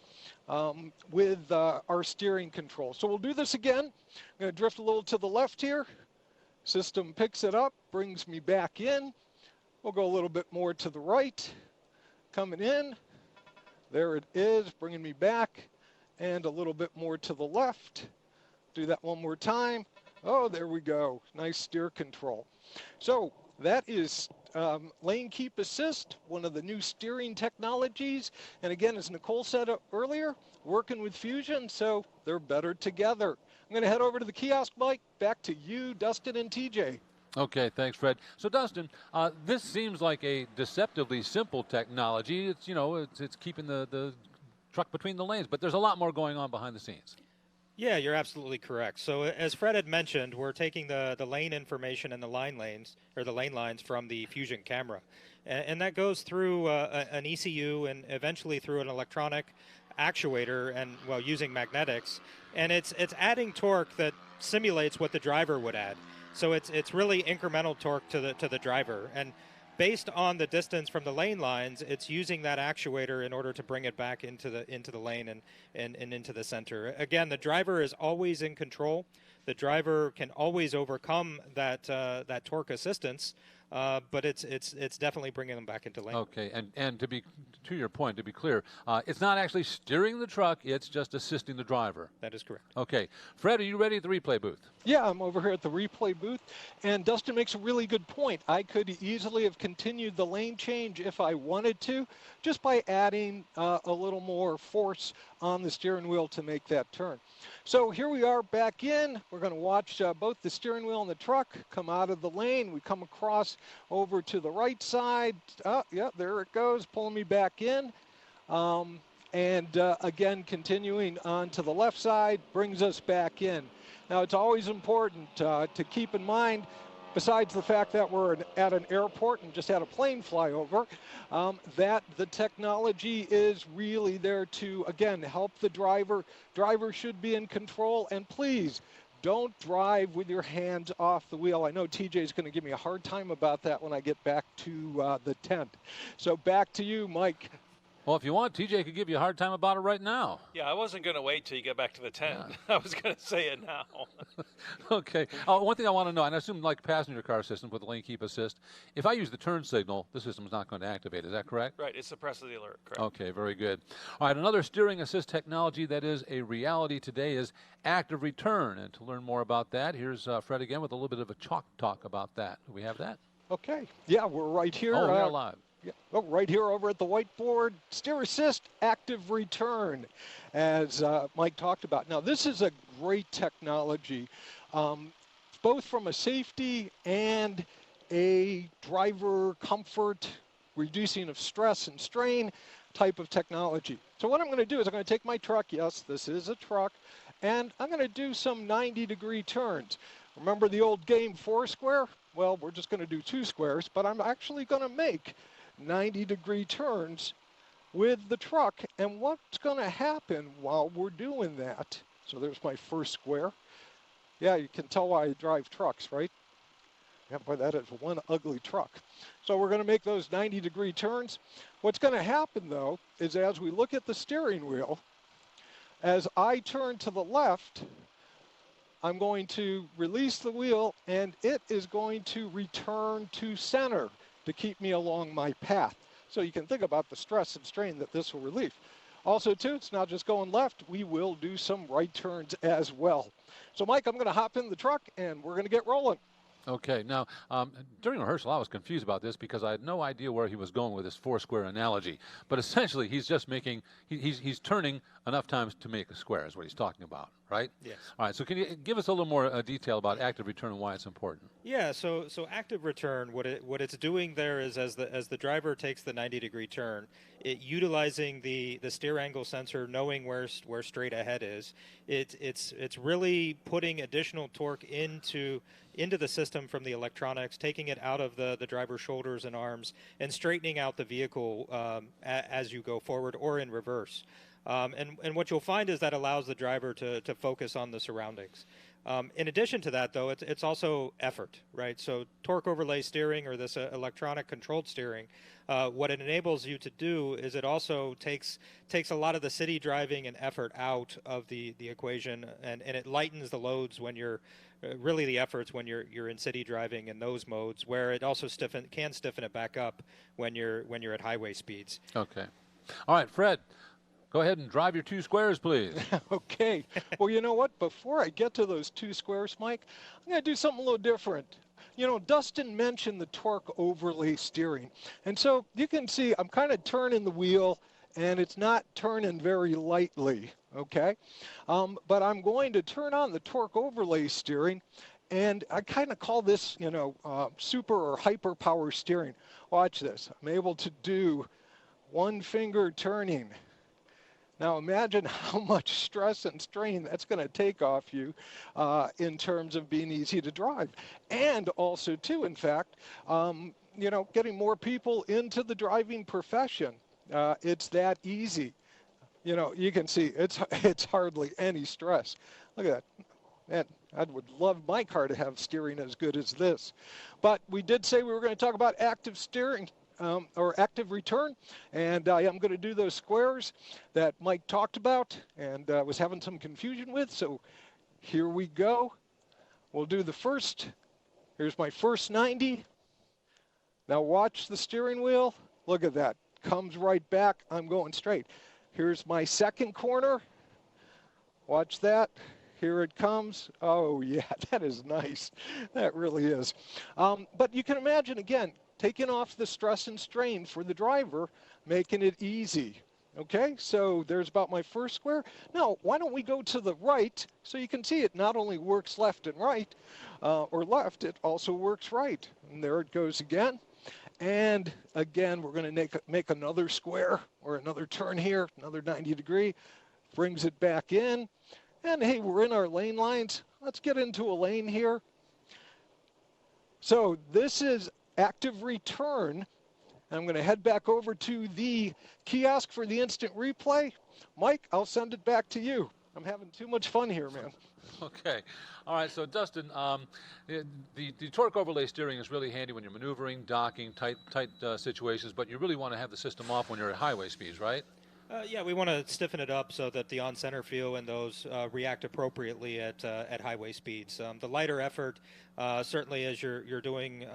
with our steering control. So we'll do this again. I'm going to drift a little to the left here. System picks it up, brings me back in. We'll go a little bit more to the right. Coming in. There it is, bringing me back. And a little bit more to the left. Do that one more time. Oh, there we go. Nice steer control. So that is lane keep assist, one of the new steering technologies. And again, as Nicole said earlier, working with Fusion, so they're better together. I'm going to head over to the kiosk, Mike. Back to you, Dustin and TJ. Okay, thanks, Fred. So, Dustin, this seems like a deceptively simple technology. It's, it's keeping the truck between the lanes, but there's a lot more going on behind the scenes. Yeah, you're absolutely correct. So as Fred had mentioned, we're taking the lane information and the lane lines from the Fusion camera. And that goes through an ECU and eventually through an electronic actuator and, using magnetics. And it's adding torque that simulates what the driver would add. So it's really incremental torque to the driver. And based on the distance from the lane lines, it's using that actuator in order to bring it back into the lane and into the center. Again, the driver is always in control. The driver can always overcome that torque assistance, but it's definitely bringing them back into lane. Okay, and to your point, to be clear, it's not actually steering the truck; it's just assisting the driver. That is correct. Okay, Fred, are you ready at the replay booth? Yeah, I'm over here at the replay booth, and Dustin makes a really good point. I could easily have continued the lane change if I wanted to, just by adding a little more force on the steering wheel to make that turn. So here we are back in. We're going to watch both the steering wheel and the truck come out of the lane. We come across over to the right side. Oh, yeah, there it goes, pulling me back in. Again, continuing on to the left side, brings us back in. Now, it's always important to keep in mind, besides the fact that we're at an airport and just had a plane fly over, that the technology is really there to, again, help the driver. Driver should be in control, and please, don't drive with your hands off the wheel. I know TJ is going to give me a hard time about that when I get back to the tent. So back to you, Mike. Well, if you want, TJ could give you a hard time about it right now. Yeah, I wasn't going to wait till you get back to the 10. Yeah. I was going to say it now. Okay. One thing I want to know, and I assume like passenger car system with lane keep assist, if I use the turn signal, the system's not going to activate. Is that correct? Right. It suppresses the alert. Correct. Okay. Very good. All right. Another steering assist technology that is a reality today is active return. And to learn more about that, here's Fred again with a little bit of a chalk talk about that. Do we have that? Okay. Yeah, we're right here. Oh, we are live. Yeah, right here over at the whiteboard, steer assist active return, as Mike talked about. Now, this is a great technology, both from a safety and a driver comfort, reducing of stress and strain type of technology. So what I'm going to do is I'm going to take my truck, yes, this is a truck, and I'm going to do some 90-degree turns. Remember the old game 4 square? Well, we're just going to do 2 squares, but I'm actually going to make 90-degree turns with the truck. And what's going to happen while we're doing that? So there's my first square. Yeah, you can tell why I drive trucks, right? Yeah, boy, that is one ugly truck. So we're going to make those 90-degree turns. What's going to happen, though, is as we look at the steering wheel, as I turn to the left, I'm going to release the wheel, and it is going to return to center to keep me along my path. So you can think about the stress and strain that this will relieve. Also, too, it's not just going left. We will do some right turns as well. So, Mike, I'm going to hop in the truck, and we're going to get rolling. Okay. Now, during rehearsal, I was confused about this because I had no idea where he was going with this 4 square analogy. But essentially, he's just making, he's turning enough times to make a square is what he's talking about, right? Yes. All right. So can you give us a little more detail about active return and why it's important? Yeah. So active return, what it's doing there is as the driver takes the 90-degree turn, it utilizing the steer angle sensor, knowing where straight ahead is, it's really putting additional torque into the system from the electronics, taking it out of the driver's shoulders and arms, and straightening out the vehicle as you go forward or in reverse. And what you'll find is that allows the driver to focus on the surroundings. In addition to that, though, it's also effort, right? So torque overlay steering, or this electronic controlled steering, what it enables you to do is it also takes a lot of the city driving and effort out of the equation, and it lightens the loads when you're really the efforts when you're in city driving in those modes, where it also can stiffen it back up when you're at highway speeds. Okay. All right, Fred. Go ahead and drive your 2 squares, please. Okay. Well, you know what? Before I get to those 2 squares, Mike, I'm going to do something a little different. You know, Dustin mentioned the torque overlay steering. And so you can see I'm kind of turning the wheel, and it's not turning very lightly, okay? But I'm going to turn on the torque overlay steering, and I kind of call this, you know, super or hyper power steering. Watch this. I'm able to do 1 finger turning. Now imagine how much stress and strain that's going to take off you in terms of being easy to drive. And also, too, in fact, you know, getting more people into the driving profession. It's that easy. You know, you can see it's hardly any stress. Look at that. Man, I would love my car to have steering as good as this. But we did say we were going to talk about active steering. Or active return, and I am going to do those squares that Mike talked about and was having some confusion with. So here we go. We'll do the first. Here's my first 90. Now watch the steering wheel. Look at that. Comes right back. I'm going straight. Here's my second corner. Watch that. Here it comes. Oh, yeah, that is nice. That really is. But you can imagine, again, taking off the stress and strain for the driver, making it easy. Okay, so there's about my first square. Now, why don't we go to the right so you can see it not only works left and right, or left, it also works right. And there it goes again. And again, we're going to make another square or another turn here, another 90-degree, brings it back in. And hey, we're in our lane lines. Let's get into a lane here. So this is active return. I'm going to head back over to the kiosk for the instant replay. Mike, I'll send it back to you. I'm having too much fun here, man. Okay. All right. So, Dustin, the torque overlay steering is really handy when you're maneuvering, docking, tight situations, but you really want to have the system off when you're at highway speeds, right? Yeah, we want to stiffen it up so that the on-center feel and those react appropriately at highway speeds. The lighter effort, certainly as you're doing,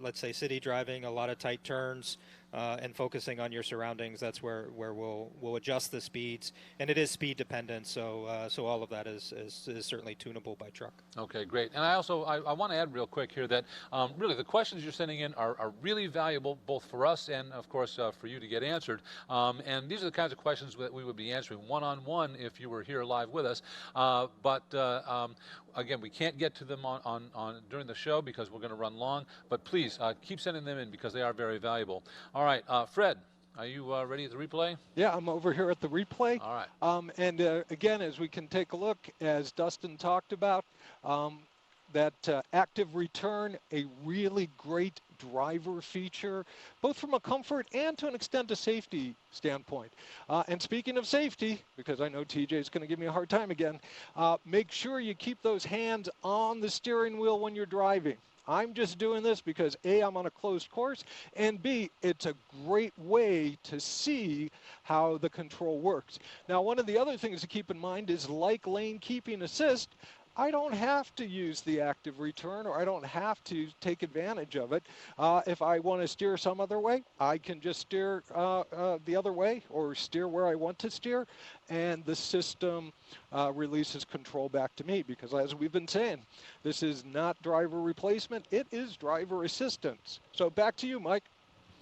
let's say, city driving, a lot of tight turns, and focusing on your surroundings, that's where we'll adjust the speeds, and it is speed dependent. So all of that is certainly tunable by truck. Okay, great. And I want to add real quick here that really the questions you're sending in are really valuable both for us and of course for you to get answered. And these are the kinds of questions that we would be answering one-on-one if you were here live with us. Again, we can't get to them on during the show because we're going to run long. But please keep sending them in because they are very valuable. All right, Fred, are you ready at the replay? Yeah, I'm over here at the replay. All right. And again, as we can take a look, as Dustin talked about, that active return, a really great driver feature, both from a comfort and to an extent a safety standpoint. And speaking of safety, because I know TJ is going to give me a hard time again, make sure you keep those hands on the steering wheel when you're driving. I'm just doing this because A, I'm on a closed course, and B, it's a great way to see how the control works. Now, one of the other things to keep in mind is, like lane keeping assist, I don't have to use the active return, or I don't have to take advantage of it. If I want to steer some other way, I can just steer the other way or steer where I want to steer, and the system releases control back to me because, as we've been saying, this is not driver replacement, it is driver assistance. So back to you, Mike.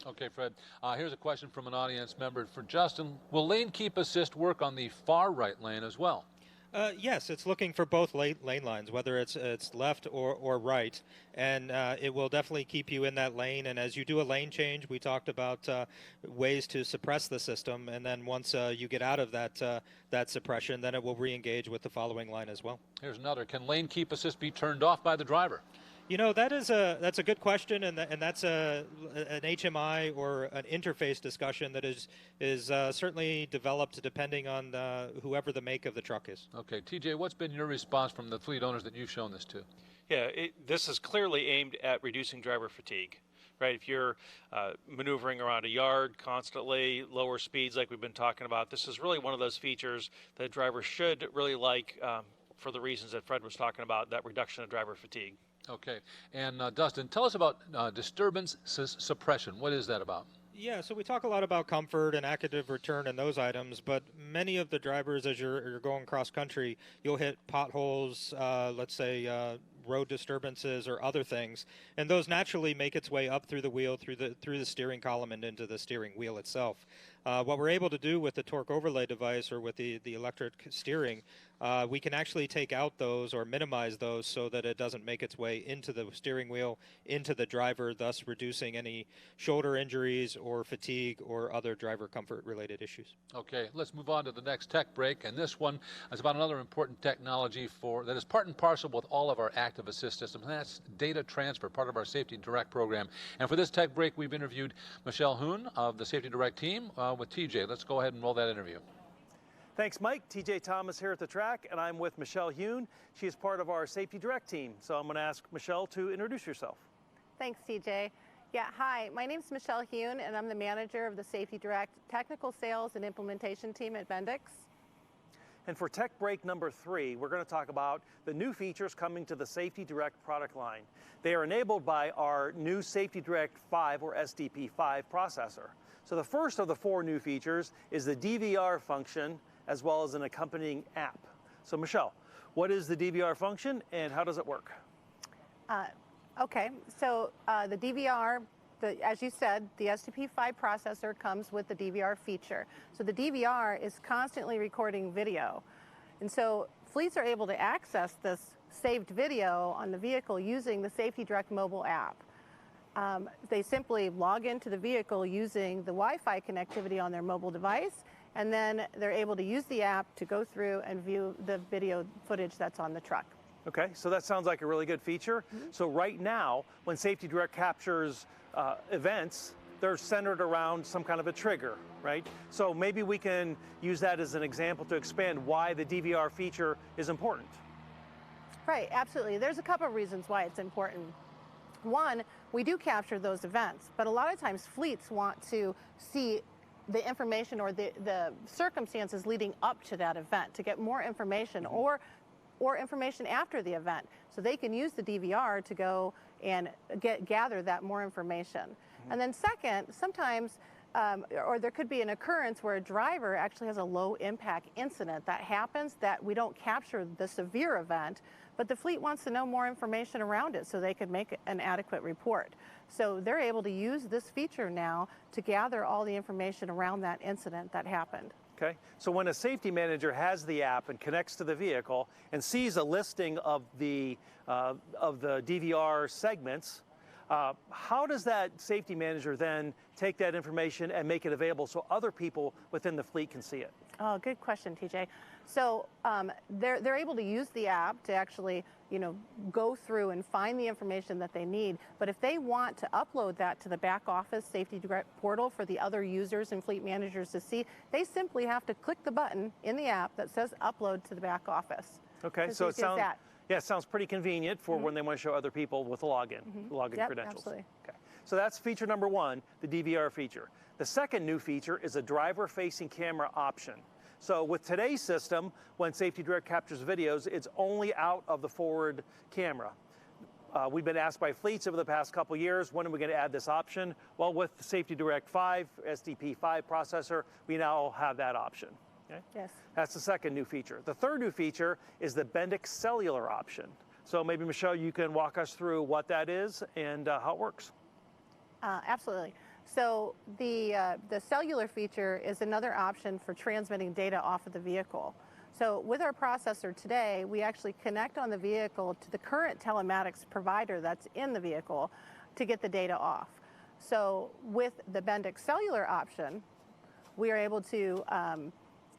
Okay, Fred. Here's a question from an audience member for Justin. Will lane keep assist work on the far right lane as well? Yes, it's looking for both lane lines, whether it's left or right, and it will definitely keep you in that lane. And as you do a lane change, we talked about ways to suppress the system, and then once you get out of that suppression, then it will re-engage with the following line as well. Here's another. Can lane keep assist be turned off by the driver? You know, that's a good question, and that's an HMI or an interface discussion that is certainly developed depending on whoever the make of the truck is. Okay, TJ, what's been your response from the fleet owners that you've shown this to? Yeah, this is clearly aimed at reducing driver fatigue. Right, if you're maneuvering around a yard constantly, lower speeds like we've been talking about, this is really one of those features that drivers should really like for the reasons that Fred was talking about, that reduction of driver fatigue. Okay, and Dustin, tell us about disturbance suppression. What is that about? Yeah, so we talk a lot about comfort and active return and those items, but many of the drivers, as you're going cross country, you'll hit potholes, let's say road disturbances or other things, and those naturally make its way up through the wheel, through the steering column and into the steering wheel itself. What we're able to do with the torque overlay device or with the electric steering, we can actually take out those or minimize those so that it doesn't make its way into the steering wheel, into the driver, thus reducing any shoulder injuries or fatigue or other driver comfort related issues. Okay, let's move on to the next tech break, and this one is about another important technology that is part and parcel with all of our active assist systems, and that's data transfer, part of our Safety Direct program. And for this tech break, we've interviewed Michelle Hoon of the Safety Direct team with TJ. Let's go ahead and roll that interview. Thanks, Mike. TJ Thomas here at the track, and I'm with Michelle Hoon. She is part of our Safety Direct team. So I'm going to ask Michelle to introduce yourself. Thanks, TJ. Yeah, hi, my name is Michelle Hoon, and I'm the manager of the Safety Direct technical sales and implementation team at Bendix. And for tech break number 3, we're going to talk about the new features coming to the Safety Direct product line. They are enabled by our new Safety Direct 5 or SDP5 processor. So the first of the 4 new features is the DVR function as well as an accompanying app. So Michelle, what is the DVR function and how does it work? Okay, so the DVR, as you said, the SDP5 processor comes with the DVR feature. So the DVR is constantly recording video. And so fleets are able to access this saved video on the vehicle using the Safety Direct mobile app. They simply log into the vehicle using the Wi-Fi connectivity on their mobile device, and then they're able to use the app to go through and view the video footage that's on the truck. Okay, so that sounds like a really good feature. So right now, when Safety Direct captures events, they're centered around some kind of a trigger, right? So maybe we can use that as an example to expand why the DVR feature is important. Right, absolutely. There's a couple of reasons why it's important. One, we do capture those events, but a lot of times fleets want to see the information or the circumstances leading up to that event to get more information, or information after the event. So they can use the DVR to go and gather that more information. And then second, sometimes, or there could be an occurrence where a driver actually has a low impact incident that happens that we don't capture the severe event, but the fleet wants to know more information around it so they could make an adequate report. So they're able to use this feature now to gather all the information around that incident that happened. Okay, so when a safety manager has the app and connects to the vehicle and sees a listing of the DVR segments, how does that safety manager then take that information and make it available so other people within the fleet can see it? Oh, good question, TJ. So they're able to use the app to actually, go through and find the information that they need. But if they want to upload that to the back office Safety Direct portal for the other users and fleet managers to see, they simply have to click the button in the app that says upload to the back office. Okay, so it sounds pretty convenient for when they want to show other people with login credentials. Absolutely. Okay, so that's feature number one, the DVR feature. The second new feature is a driver-facing camera option. So with today's system, when Safety Direct captures videos, it's only out of the forward camera. We've been asked by fleets over the past couple years, when are we going to add this option? Well, with the Safety Direct 5, SDP5 processor, we now have that option. Okay? Yes. That's the second new feature. The third new feature is the Bendix cellular option. So maybe, Michelle, you can walk us through what that is and how it works. Absolutely. So the cellular feature is another option for transmitting data off of the vehicle. So with our processor today, we actually connect on the vehicle to the current telematics provider that's in the vehicle to get the data off. So with the Bendix cellular option, we are able to, the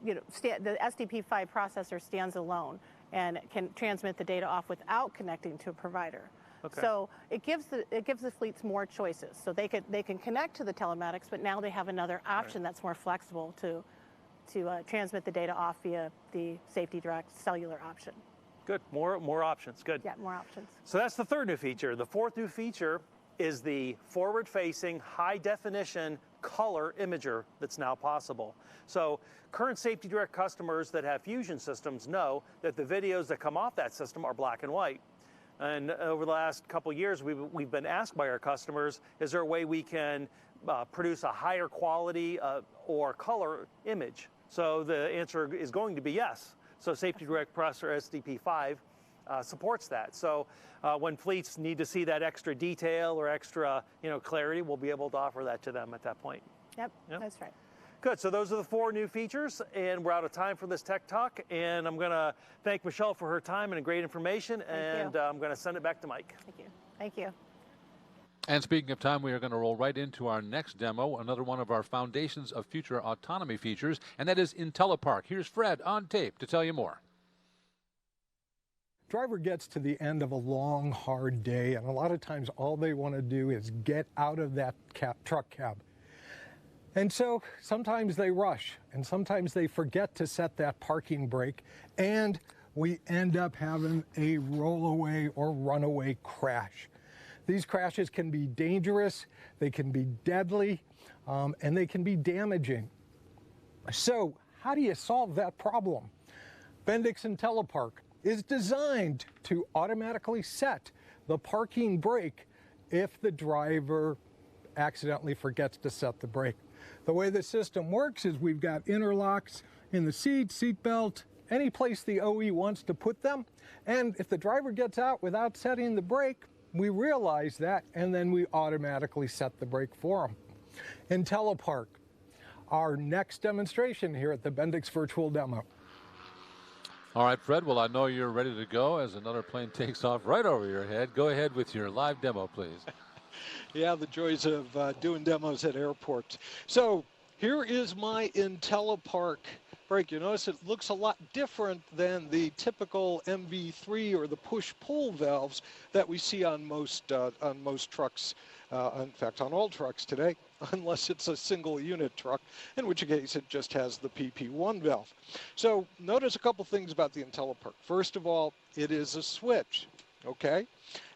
SDP5 processor stands alone and can transmit the data off without connecting to a provider. Okay. So it gives the fleets more choices. So they can connect to the telematics, but now they have another option that's more flexible to transmit the data off via the Safety Direct cellular option. Good, more options, good. Yeah, more options. So that's the third new feature. The fourth new feature is the forward-facing high-definition color imager that's now possible. So current Safety Direct customers that have Fusion systems know that the videos that come off that system are black and white. And over the last couple of years, we've been asked by our customers, is there a way we can produce a higher quality or color image? So the answer is going to be yes. So Safety Direct Processor SDP5 supports that. So when fleets need to see that extra detail or extra clarity, we'll be able to offer that to them at that point. Yep. That's right. Good, so those are the four new features, and we're out of time for this Tech Talk, and I'm going to thank Michelle for her time and great information, and I'm going to send it back to Mike. Thank you. Thank you. And speaking of time, we are going to roll right into our next demo, another one of our foundations of future autonomy features, and that is Intellipark. Here's Fred on tape to tell you more. Driver gets to the end of a long, hard day, and a lot of times all they want to do is get out of that truck cab. And so sometimes they rush, and sometimes they forget to set that parking brake, and we end up having a rollaway or runaway crash. These crashes can be dangerous, they can be deadly, and they can be damaging. So how do you solve that problem? Bendix Intellipark is designed to automatically set the parking brake if the driver accidentally forgets to set the brake. The way the system works is we've got interlocks in the seat belt, any place the OE wants to put them. And if the driver gets out without setting the brake, we realize that, and then we automatically set the brake for them. Intellipark, our next demonstration here at the Bendix virtual demo. All right, Fred, well, I know you're ready to go as another plane takes off right over your head. Go ahead with your live demo, please. Yeah, the joys of doing demos at airports. So here is my Intellipark brake. You notice it looks a lot different than the typical MV3 or the push-pull valves that we see on most trucks, in fact, on all trucks today. unless it's a single unit truck, in which case it just has the PP1 valve. So notice a couple things about the Intellipark. First of all, it is a switch, okay?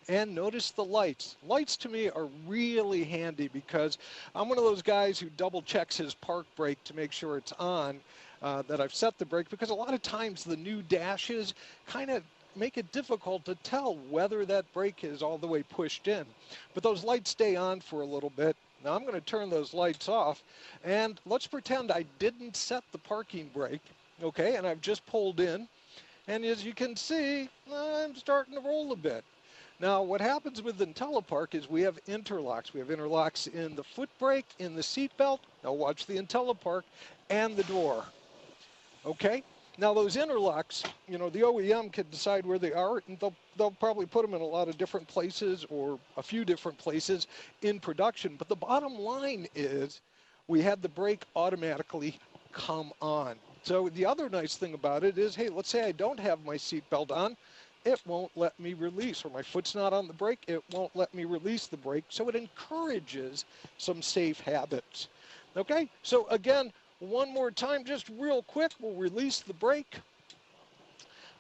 And notice the lights. Lights to me are really handy because I'm one of those guys who double checks his park brake to make sure it's on, that I've set the brake, because a lot of times the new dashes kind of make it difficult to tell whether that brake is all the way pushed in. But those lights stay on for a little bit. Now I'm going to turn those lights off, and let's pretend I didn't set the parking brake, okay, and I've just pulled in, and as you can see, I'm starting to roll a bit. Now what happens with Intellipark is we have interlocks. We have interlocks in the foot brake, in the seat belt, now watch the Intellipark, and the door, okay? Now those interlocks, you know, the OEM can decide where they are, and they'll probably put them in a lot of different places or a few different places in production. But the bottom line is we had the brake automatically come on. So the other nice thing about it is, hey, let's say I don't have my seatbelt on, it won't let me release, or my foot's not on the brake, it won't let me release the brake. So it encourages some safe habits. Okay, so again, one more time, just real quick, we'll release the brake.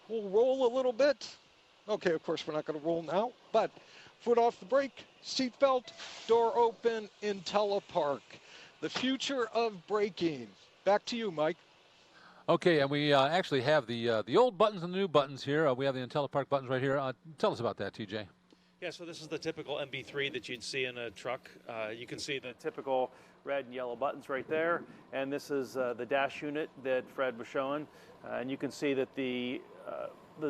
We'll roll a little bit. Okay, of course, we're not going to roll now, but foot off the brake, seat belt, door open, Intellipark. The future of braking. Back to you, Mike. Okay, and we actually have the old buttons and the new buttons here. We have the Intellipark buttons right here. Tell us about that, TJ. Yeah, so this is the typical MB3 that you'd see in a truck. You can see the typical red and yellow buttons right there, and this is the dash unit that Fred was showing, and you can see that the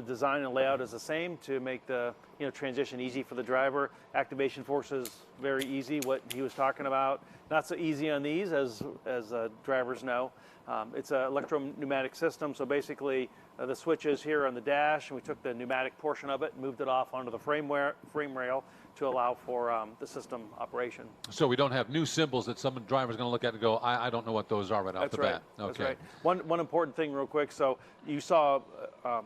design and layout is the same to make the transition easy for the driver. Activation force is very easy, what he was talking about. Not so easy on these, as drivers know. It's an electro-pneumatic system, so basically the switch is here on the dash, and we took the pneumatic portion of it and moved it off onto the frame rail to allow for the system operation. So we don't have new symbols that some driver's going to look at and go, I don't know what those are right off the bat. Okay. That's right. One important thing real quick. So you saw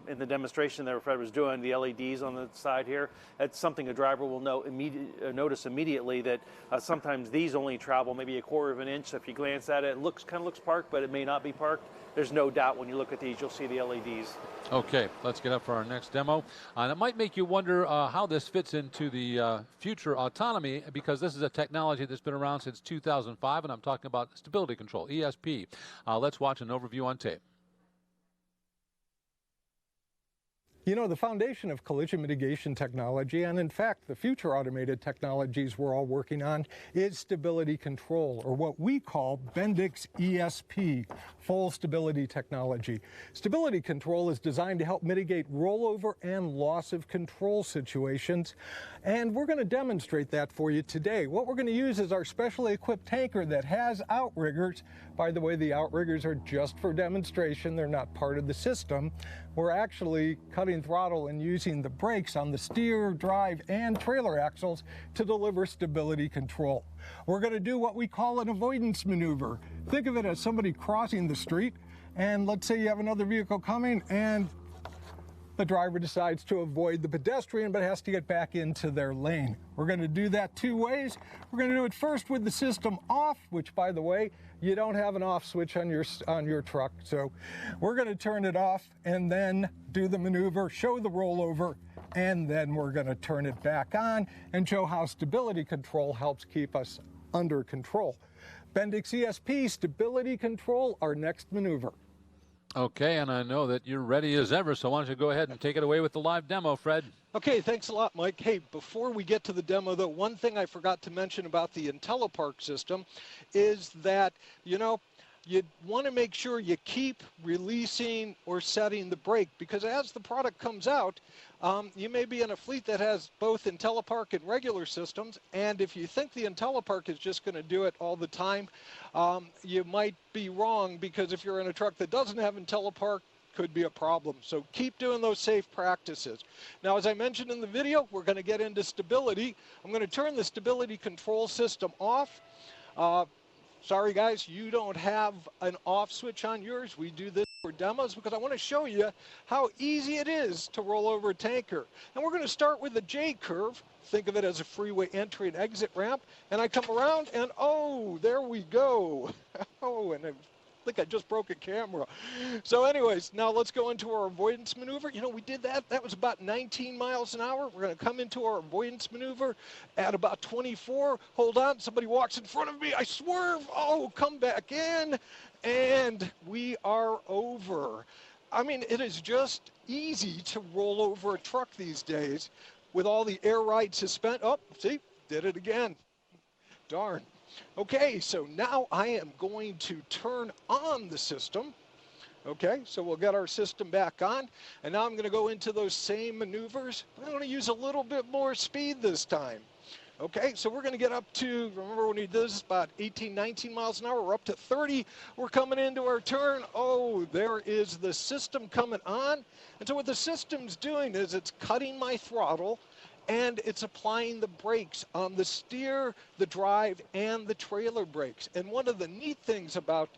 in the demonstration that Fred was doing, the LEDs on the side here. That's something a driver will notice immediately, that sometimes these only travel maybe a quarter of an inch. So if you glance at it, it kind of looks parked, but it may not be parked. There's no doubt when you look at these, you'll see the LEDs. Okay, let's get up for our next demo. And it might make you wonder how this fits into the future autonomy, because this is a technology that's been around since 2005, and I'm talking about stability control, ESP. Let's watch an overview on tape. You know, the foundation of collision mitigation technology, and in fact, the future automated technologies we're all working on, is stability control, or what we call Bendix ESP, full stability technology. Stability control is designed to help mitigate rollover and loss of control situations, and we're going to demonstrate that for you today. What we're going to use is our specially equipped tanker that has outriggers. By the way, the outriggers are just for demonstration. They're not part of the system. We're actually cutting throttle and using the brakes on the steer, drive, and trailer axles to deliver stability control. We're going to do what we call an avoidance maneuver. Think of it as somebody crossing the street, and let's say you have another vehicle coming, and the driver decides to avoid the pedestrian but has to get back into their lane. We're going to do that two ways. We're going to do it first with the system off, which, by the way, you don't have an off switch on your truck. So we're going to turn it off and then do the maneuver, show the rollover, and then we're going to turn it back on and show how stability control helps keep us under control. Bendix ESP, stability control, our next maneuver. Okay, and I know that you're ready as ever, so why don't you go ahead and take it away with the live demo, Fred. Okay, thanks a lot, Mike. Hey, before we get to the demo, though, one thing I forgot to mention about the Intellipark system is that, you want to make sure you keep releasing or setting the brake, because as the product comes out, you may be in a fleet that has both Intellipark and regular systems, and if you think the Intellipark is just going to do it all the time, you might be wrong, because if you're in a truck that doesn't have Intellipark, could be a problem. So keep doing those safe practices. Now, as I mentioned in the video, we're going to get into stability. I'm going to turn the stability control system off. sorry guys, you don't have an off switch on yours. We do this for demos because I want to show you how easy it is to roll over a tanker. And we're going to start with the J-curve. Think of it as a freeway entry and exit ramp. And I come around and, oh, there we go. Oh, and I think I just broke a camera. So anyways, now let's go into our avoidance maneuver. You know, we did that. That was about 19 miles an hour. We're going to come into our avoidance maneuver at about 24. Hold on. Somebody walks in front of me. I swerve. Oh, come back in. And we are over. I mean, it is just easy to roll over a truck these days with all the air ride suspend. Oh, see, did it again. Darn. Okay, so now I am going to turn on the system. Okay, so we'll get our system back on. And now I'm going to go into those same maneuvers. I'm going to use a little bit more speed this time. Okay, so we're going to get up to, remember when we did this, about 18, 19 miles an hour. We're up to 30. We're coming into our turn. Oh, there is the system coming on. And so what the system's doing is it's cutting my throttle and it's applying the brakes on the steer, the drive, and the trailer brakes. And one of the neat things about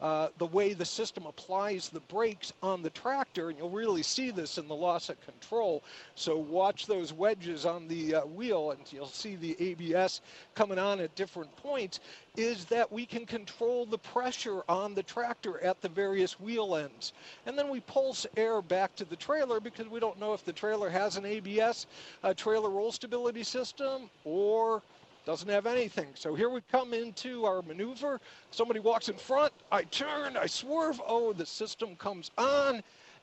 the way the system applies the brakes on the tractor, and you'll really see this in the loss of control, so watch those wedges on the wheel and you'll see the ABS coming on at different points, is that we can control the pressure on the tractor at the various wheel ends. And then we pulse air back to the trailer because we don't know if the trailer has an ABS, a trailer roll stability system, or doesn't have anything. So here we come into our maneuver. Somebody walks in front, I turn, I swerve, oh, the system comes on,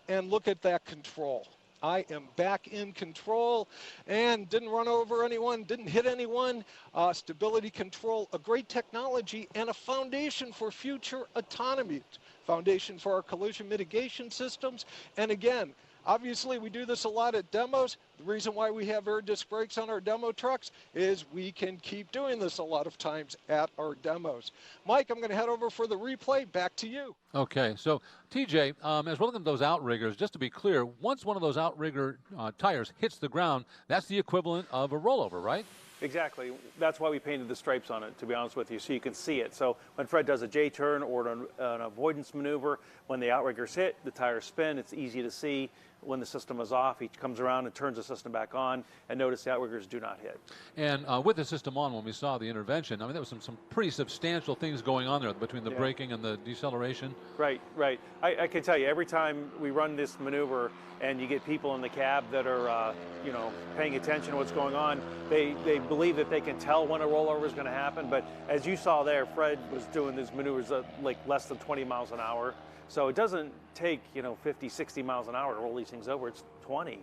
and look at that control. I am back in control and didn't run over anyone, didn't hit anyone. Stability control, a great technology and a foundation for future autonomy, foundation for our collision mitigation systems. And again, obviously, we do this a lot at demos. The reason why we have air disc brakes on our demo trucks is we can keep doing this a lot of times at our demos. Mike, I'm going to head over for the replay. Back to you. Okay, so TJ, as we're looking at those outriggers, just to be clear, once one of those outrigger tires hits the ground, that's the equivalent of a rollover, right? Exactly. That's why we painted the stripes on it, to be honest with you, so you can see it. So when Fred does a J-turn or an avoidance maneuver, when the outriggers hit, the tires spin, it's easy to see. When the system is off, he comes around and turns the system back on, and notice the outriggers do not hit. And with the system on, when we saw the intervention, I mean, there was some pretty substantial things going on there between the braking and the deceleration. Right, right. I can tell you, every time we run this maneuver and you get people in the cab that are, you know, paying attention to what's going on, they believe that they can tell when a rollover is going to happen. But as you saw there, Fred was doing these maneuvers at like less than 20 miles an hour. So it doesn't take, you know, 50, 60 miles an hour to roll these things over. It's 20,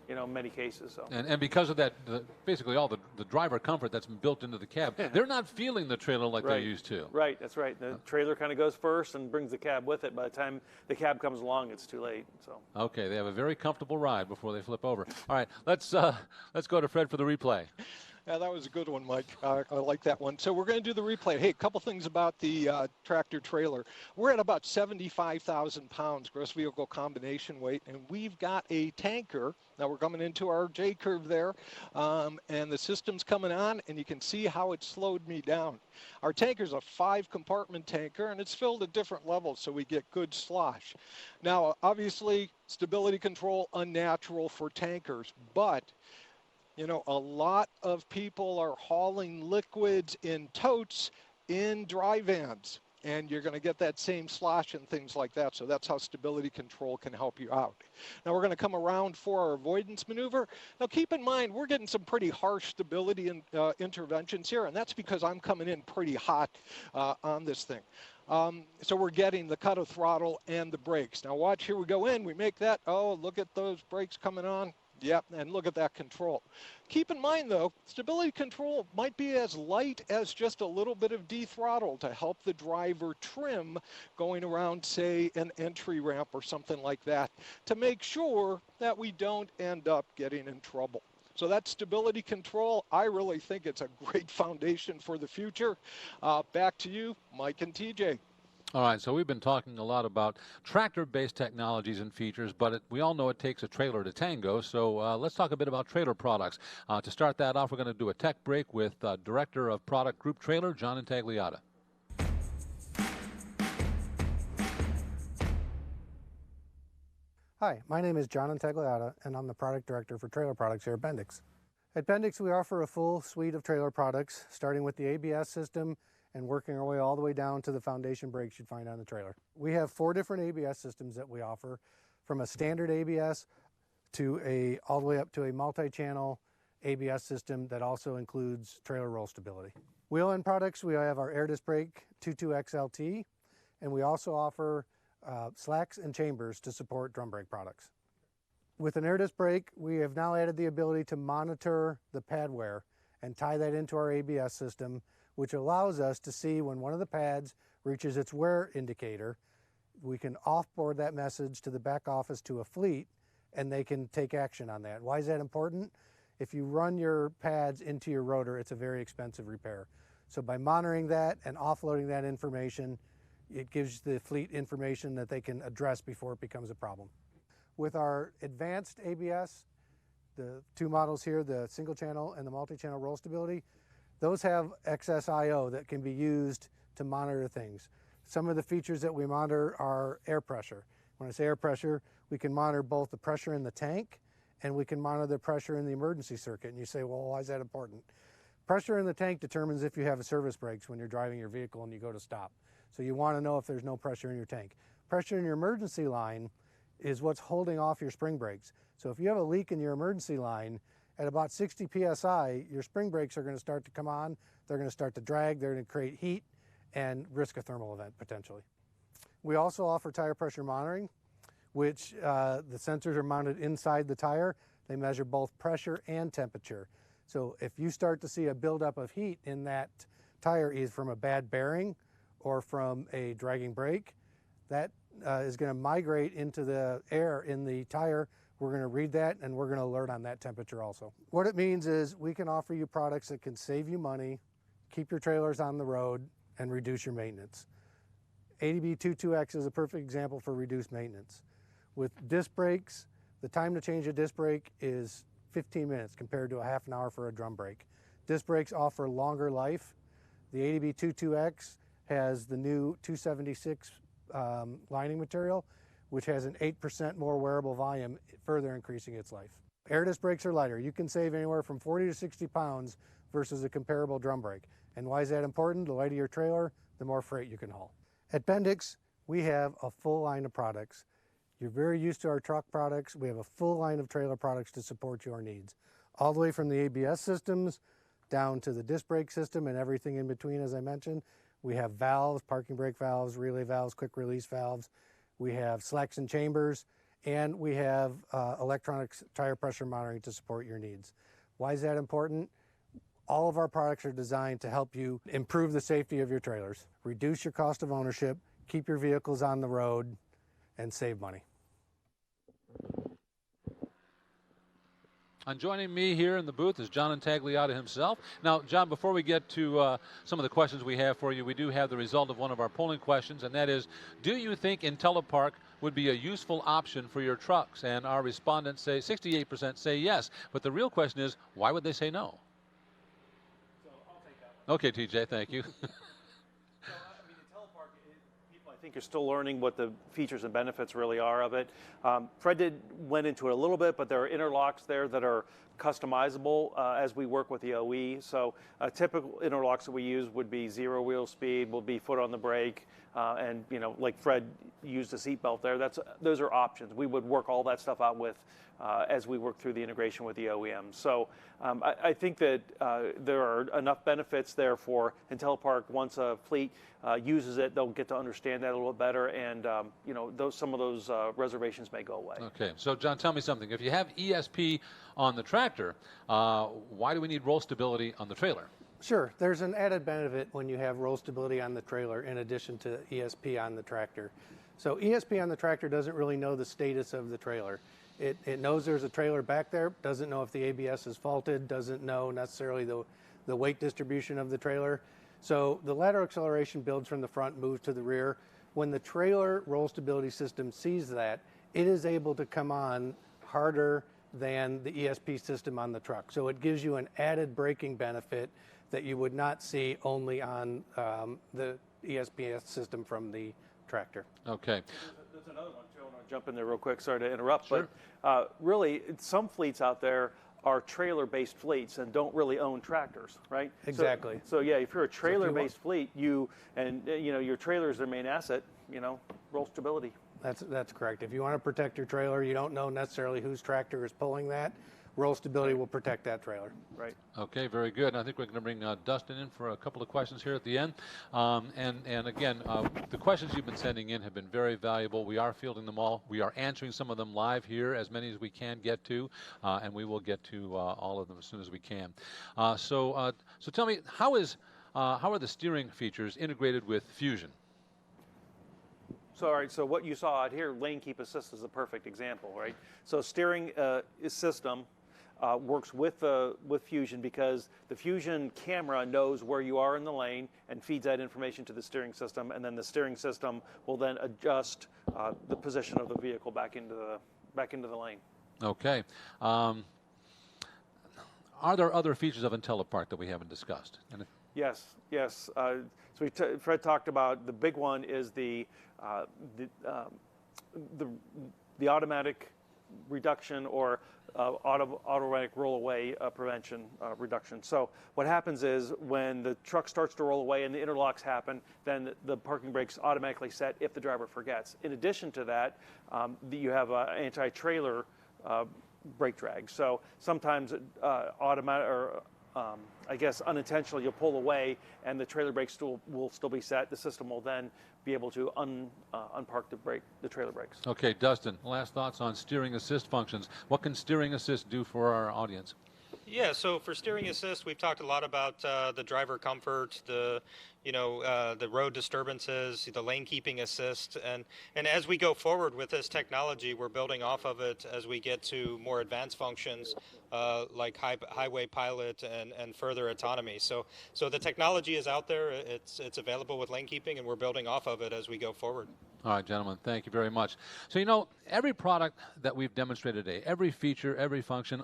you know, in many cases. So. And because of that, basically all the driver comfort that's been built into the cab, they're not feeling the trailer like they used to. Right, that's right. The trailer kind of goes first and brings the cab with it. By the time the cab comes along, it's too late. So. Okay, they have a very comfortable ride before they flip over. All right, let's go to Fred for the replay. Yeah, that was a good one, Mike. I like that one. So we're going to do the replay. Hey, a couple things about the tractor trailer. We're at about 75,000 pounds gross vehicle combination weight, and we've got a tanker. Now we're coming into our J-curve there, and the system's coming on, and you can see how it slowed me down. Our tanker's a 5-compartment tanker, and it's filled at different levels, so we get good slosh. Now, obviously, stability control, unnatural for tankers, but you know, a lot of people are hauling liquids in totes in dry vans, and you're going to get that same slosh and things like that. So that's how stability control can help you out. Now we're going to come around for our avoidance maneuver. Now keep in mind, we're getting some pretty harsh stability interventions here, and that's because I'm coming in pretty hot on this thing. So we're getting the cut of throttle and the brakes. Now watch, here we go in, we make that, oh, look at those brakes coming on. Yep, and look at that control. Keep in mind, though, stability control might be as light as just a little bit of dethrottle to help the driver trim going around, say, an entry ramp or something like that, to make sure that we don't end up getting in trouble. So that stability control, I really think it's a great foundation for the future. Back to you, Mike and TJ. All right, so we've been talking a lot about tractor-based technologies and features, but we all know it takes a trailer to tango, so let's talk a bit about trailer products. To start that off, we're going to do a tech break with Director of Product Group Trailer, John Intagliata. Hi, my name is John Intellipark, and I'm the product director for trailer products here at Bendix. At Bendix, we offer a full suite of trailer products, starting with the ABS system and working our way all the way down to the foundation brakes you'd find on the trailer. We have 4 different ABS systems that we offer, from a standard ABS to all the way up to a multi-channel ABS system that also includes trailer roll stability. Wheel end products, we have our air disc brake 22XLT, and we also offer slacks and chambers to support drum brake products. With an air disc brake, we have now added the ability to monitor the pad wear and tie that into our ABS system, which allows us to see when one of the pads reaches its wear indicator. We can offboard that message to the back office to a fleet, and they can take action on that. Why is that important? If you run your pads into your rotor, it's a very expensive repair. So by monitoring that and offloading that information, it gives the fleet information that they can address before it becomes a problem. With our advanced ABS, the 2 models here, the single channel and the multi-channel roll stability, those have XSIO that can be used to monitor things. Some of the features that we monitor are air pressure. When I say air pressure, we can monitor both the pressure in the tank and we can monitor the pressure in the emergency circuit. And you say, well, why is that important? Pressure in the tank determines if you have a service brakes when you're driving your vehicle and you go to stop. So you want to know if there's no pressure in your tank. Pressure in your emergency line is what's holding off your spring brakes. So if you have a leak in your emergency line, at about 60 PSI, your spring brakes are going to start to come on, they're going to start to drag, they're going to create heat and risk a thermal event potentially. We also offer tire pressure monitoring, which the sensors are mounted inside the tire. They measure both pressure and temperature. So if you start to see a buildup of heat in that tire, either from a bad bearing or from a dragging brake, that is going to migrate into the air in the tire. We're going to read that and we're going to alert on that temperature also. What it means is we can offer you products that can save you money, keep your trailers on the road, and reduce your maintenance. BW5020 is a perfect example for reduced maintenance. With disc brakes, the time to change a disc brake is 15 minutes compared to a half an hour for a drum brake. Disc brakes offer longer life. The BW5020 has the new 276 lining material, which has an 8% more wearable volume, further increasing its life. Air disc brakes are lighter. You can save anywhere from 40 to 60 pounds versus a comparable drum brake. And why is that important? The lighter your trailer, the more freight you can haul. At Bendix, we have a full line of products. You're very used to our truck products. We have a full line of trailer products to support your needs. All the way from the ABS systems down to the disc brake system and everything in between, as I mentioned. We have valves, parking brake valves, relay valves, quick release valves. We have slacks and chambers, and we have electronic tire pressure monitoring to support your needs. Why is that important? All of our products are designed to help you improve the safety of your trailers, reduce your cost of ownership, keep your vehicles on the road, and save money. And joining me here in the booth is John Intagliata himself. Now, John, before we get to some of the questions we have for you, we do have the result of one of our polling questions, and that is, do you think Intellipark would be a useful option for your trucks? And our respondents say 68% say yes. But the real question is, why would they say no? So I'll take that one. Okay, TJ, thank you. I think you're still learning what the features and benefits really are of it. Fred went into it a little bit, but there are interlocks there that are customizable as we work with the OE. So typical interlocks that we use would be 0 wheel speed, will be foot on the brake, and like Fred used a seatbelt there. Those are options. We would work all that stuff out with as we work through the integration with the OEM. So I think that there are enough benefits there for Intellipark. Once a fleet uses it, they'll get to understand that a little better, and some of those reservations may go away. Okay, so John, tell me something. If you have ESP on the tractor, why do we need roll stability on the trailer? Sure, there's an added benefit when you have roll stability on the trailer in addition to ESP on the tractor. So ESP on the tractor doesn't really know the status of the trailer. It knows there's a trailer back there, doesn't know if the ABS is faulted, doesn't know necessarily the weight distribution of the trailer. So the lateral acceleration builds from the front, moves to the rear. When the trailer roll stability system sees that, it is able to come on harder than the ESP system on the truck. So it gives you an added braking benefit that you would not see only on the ESP system from the tractor. Okay. There's another one, Joe, jump in there real quick. Sorry to interrupt, Sure. but really, some fleets out there are trailer-based fleets and don't really own tractors, right? Exactly. So yeah, if you're a trailer-based fleet, your trailer is their main asset. Roll stability. That's correct. If you want to protect your trailer, you don't know necessarily whose tractor is pulling that. Roll stability will protect that trailer. Right. Okay, very good. And I think we're going to bring Dustin in for a couple of questions here at the end. And again, the questions you've been sending in have been very valuable. We are fielding them all. We are answering some of them live here, as many as we can get to, and we will get to all of them as soon as we can. So tell me, how are the steering features integrated with Fusion? So, all right, so what you saw out here, lane keep assist is a perfect example, right? So steering system works with Fusion because the Fusion camera knows where you are in the lane and feeds that information to the steering system, and then the steering system will then adjust the position of the vehicle back into the lane. Okay. Are there other features of Intellipark that we haven't discussed? Yes. So Fred talked about the big one is the automatic reduction or automatic roll away prevention reduction. So what happens is when the truck starts to roll away and the interlocks happen, then the parking brakes automatically set if the driver forgets. In addition to that, you have anti-trailer brake drag. So sometimes automatic or unintentionally, you'll pull away and the trailer brakes will still be set. The system will then be able to unpark the trailer brakes. Okay, Dustin, last thoughts on steering assist functions. What can steering assist do for our audience? Yeah, so for steering assist, we've talked a lot about the driver comfort, the road disturbances, the lane keeping assist, and as we go forward with this technology, we're building off of it as we get to more advanced functions like highway pilot and further autonomy. So the technology is out there, it's available with lane keeping, and we're building off of it as we go forward. All right, gentlemen, thank you very much. So every product that we've demonstrated today, every feature, every function,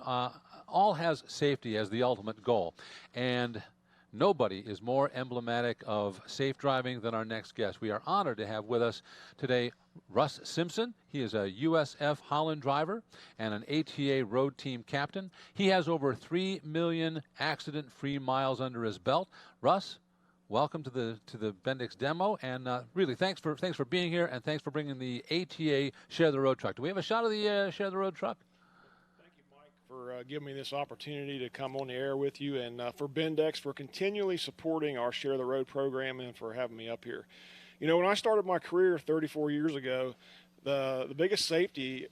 all has safety as the ultimate goal. And nobody is more emblematic of safe driving than our next guest. We are honored to have with us today Russ Simpson. He is a USF Holland driver and an ATA road team captain. He has over 3 million accident-free miles under his belt. Russ, welcome to the Bendix demo, and really thanks for being here, and thanks for bringing the ATA Share the Road truck. Do we have a shot of the Share the Road truck? For giving me this opportunity to come on the air with you, and for Bendix for continually supporting our Share the Road program, and for having me up here. When I started my career 34 years ago, the biggest safety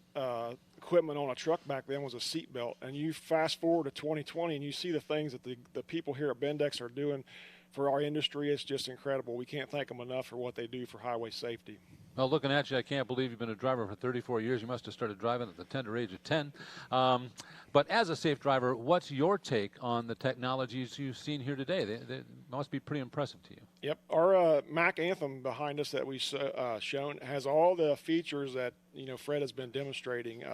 equipment on a truck back then was a seat belt. And you fast forward to 2020 and you see the things that the people here at Bendix are doing for our industry. It's just incredible. We can't thank them enough for what they do for highway safety. Well, looking at you, I can't believe you've been a driver for 34 years. You must have started driving at the tender age of 10. But as a safe driver, what's your take on the technologies you've seen here today? They must be pretty impressive to you. Yep. Our Mac Anthem behind us that we've shown has all the features that Fred has been demonstrating.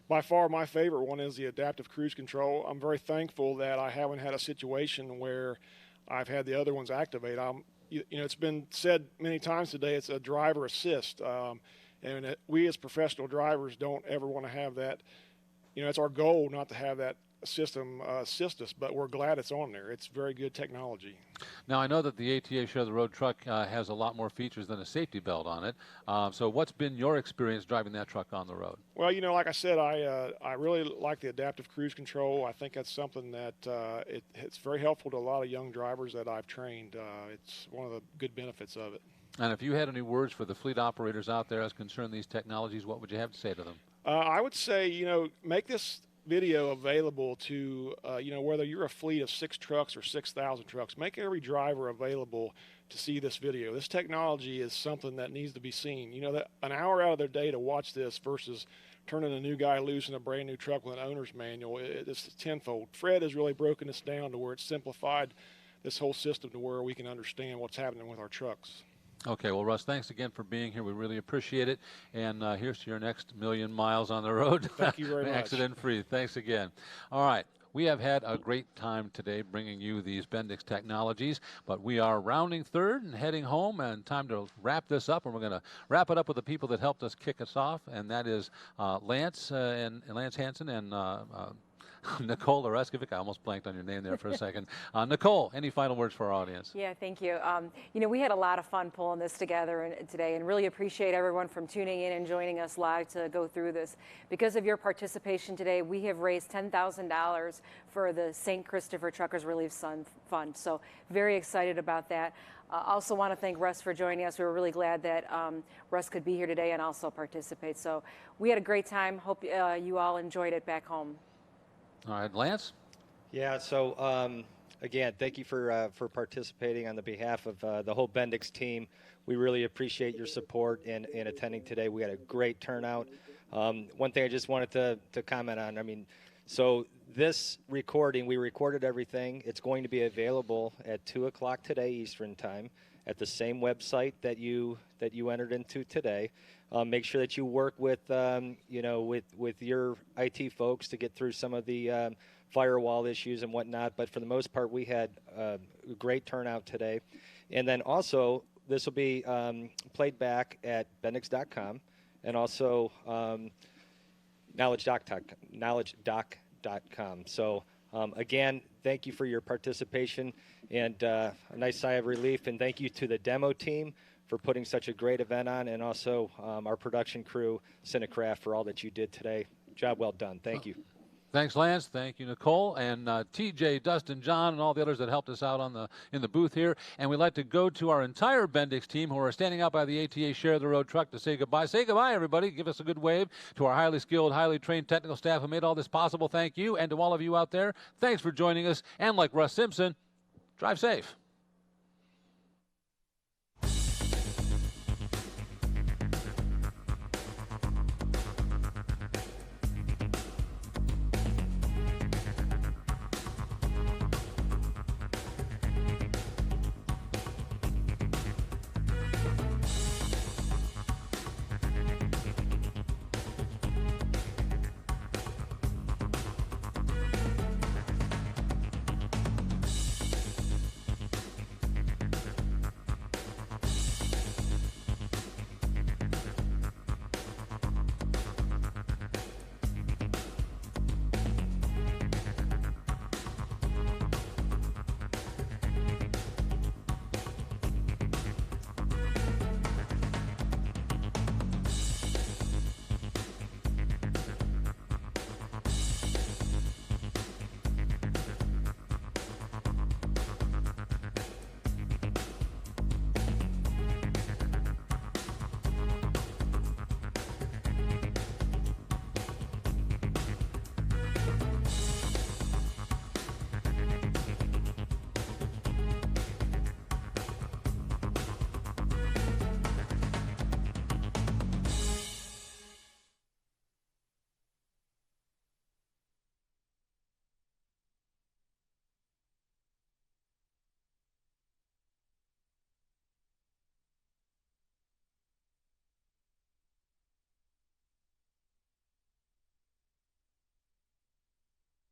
By far, my favorite one is the adaptive cruise control. I'm very thankful that I haven't had a situation where I've had the other ones activate. It's been said many times today, it's a driver assist. And we as professional drivers don't ever want to have that. It's our goal not to have that system assist us, but we're glad it's on there. It's very good technology. Now, I know that the ATA Share the Road truck has a lot more features than a safety belt on it. So what's been your experience driving that truck on the road? Well, like I said, I really like the adaptive cruise control. I think that's something that it's very helpful to a lot of young drivers that I've trained. It's one of the good benefits of it. And if you had any words for the fleet operators out there as concerned these technologies, what would you have to say to them? I would say, make this video available to, whether you're a fleet of 6 trucks or 6,000 trucks, make every driver available to see this video. This technology is something that needs to be seen. That an hour out of their day to watch this versus turning a new guy loose in a brand new truck with an owner's manual, it's tenfold. Fred has really broken this down to where it's simplified this whole system to where we can understand what's happening with our trucks. Okay, well, Russ, thanks again for being here. We really appreciate it. And here's to your next 1,000,000 miles on the road. Thank you very much. Accident-free. Thanks again. All right. We have had a great time today bringing you these Bendix technologies, but we are rounding third and heading home, and time to wrap this up. And we're going to wrap it up with the people that helped us kick us off, and that is Lance and Lance Hansen and Nicole Oreskovic. I almost blanked on your name there for a second. Nicole, any final words for our audience? Yeah, thank you. You know, we had a lot of fun pulling this together today, and really appreciate everyone from tuning in and joining us live to go through this. Because of your participation today, we have raised $10,000 for the St. Christopher Truckers Relief Fund. So very excited about that. Also want to thank Russ for joining us. We were really glad that Russ could be here today and also participate. So we had a great time. Hope you all enjoyed it back home. All right, Lance? Yeah, so again, thank you for participating on the behalf of the whole Bendix team. We really appreciate your support in attending today. We had a great turnout. One thing I just wanted to comment on, I mean, so this recording, we recorded everything. It's going to be available at 2 o'clock today Eastern Time at the same website that you entered into today. Make sure that you work with you know, with your IT folks to get through some of the firewall issues and whatnot. But for the most part, we had a great turnout today. And then also, this will be played back at bendix.com and also knowledgedoc.com. So again, thank you for your participation and a nice sigh of relief. And thank you to the demo team for putting such a great event on, and also our production crew, Cinecraft, for all that you did today. Job well done. Thank you. Thanks, Lance. Thank you, Nicole, and TJ, Dustin, John, and all the others that helped us out in the booth here. And we'd like to go to our entire Bendix team who are standing out by the ATA Share the Road truck to say goodbye. Say goodbye, everybody. Give us a good wave to our highly skilled, highly trained technical staff who made all this possible. Thank you. And to all of you out there, thanks for joining us. And like Russ Simpson, drive safe.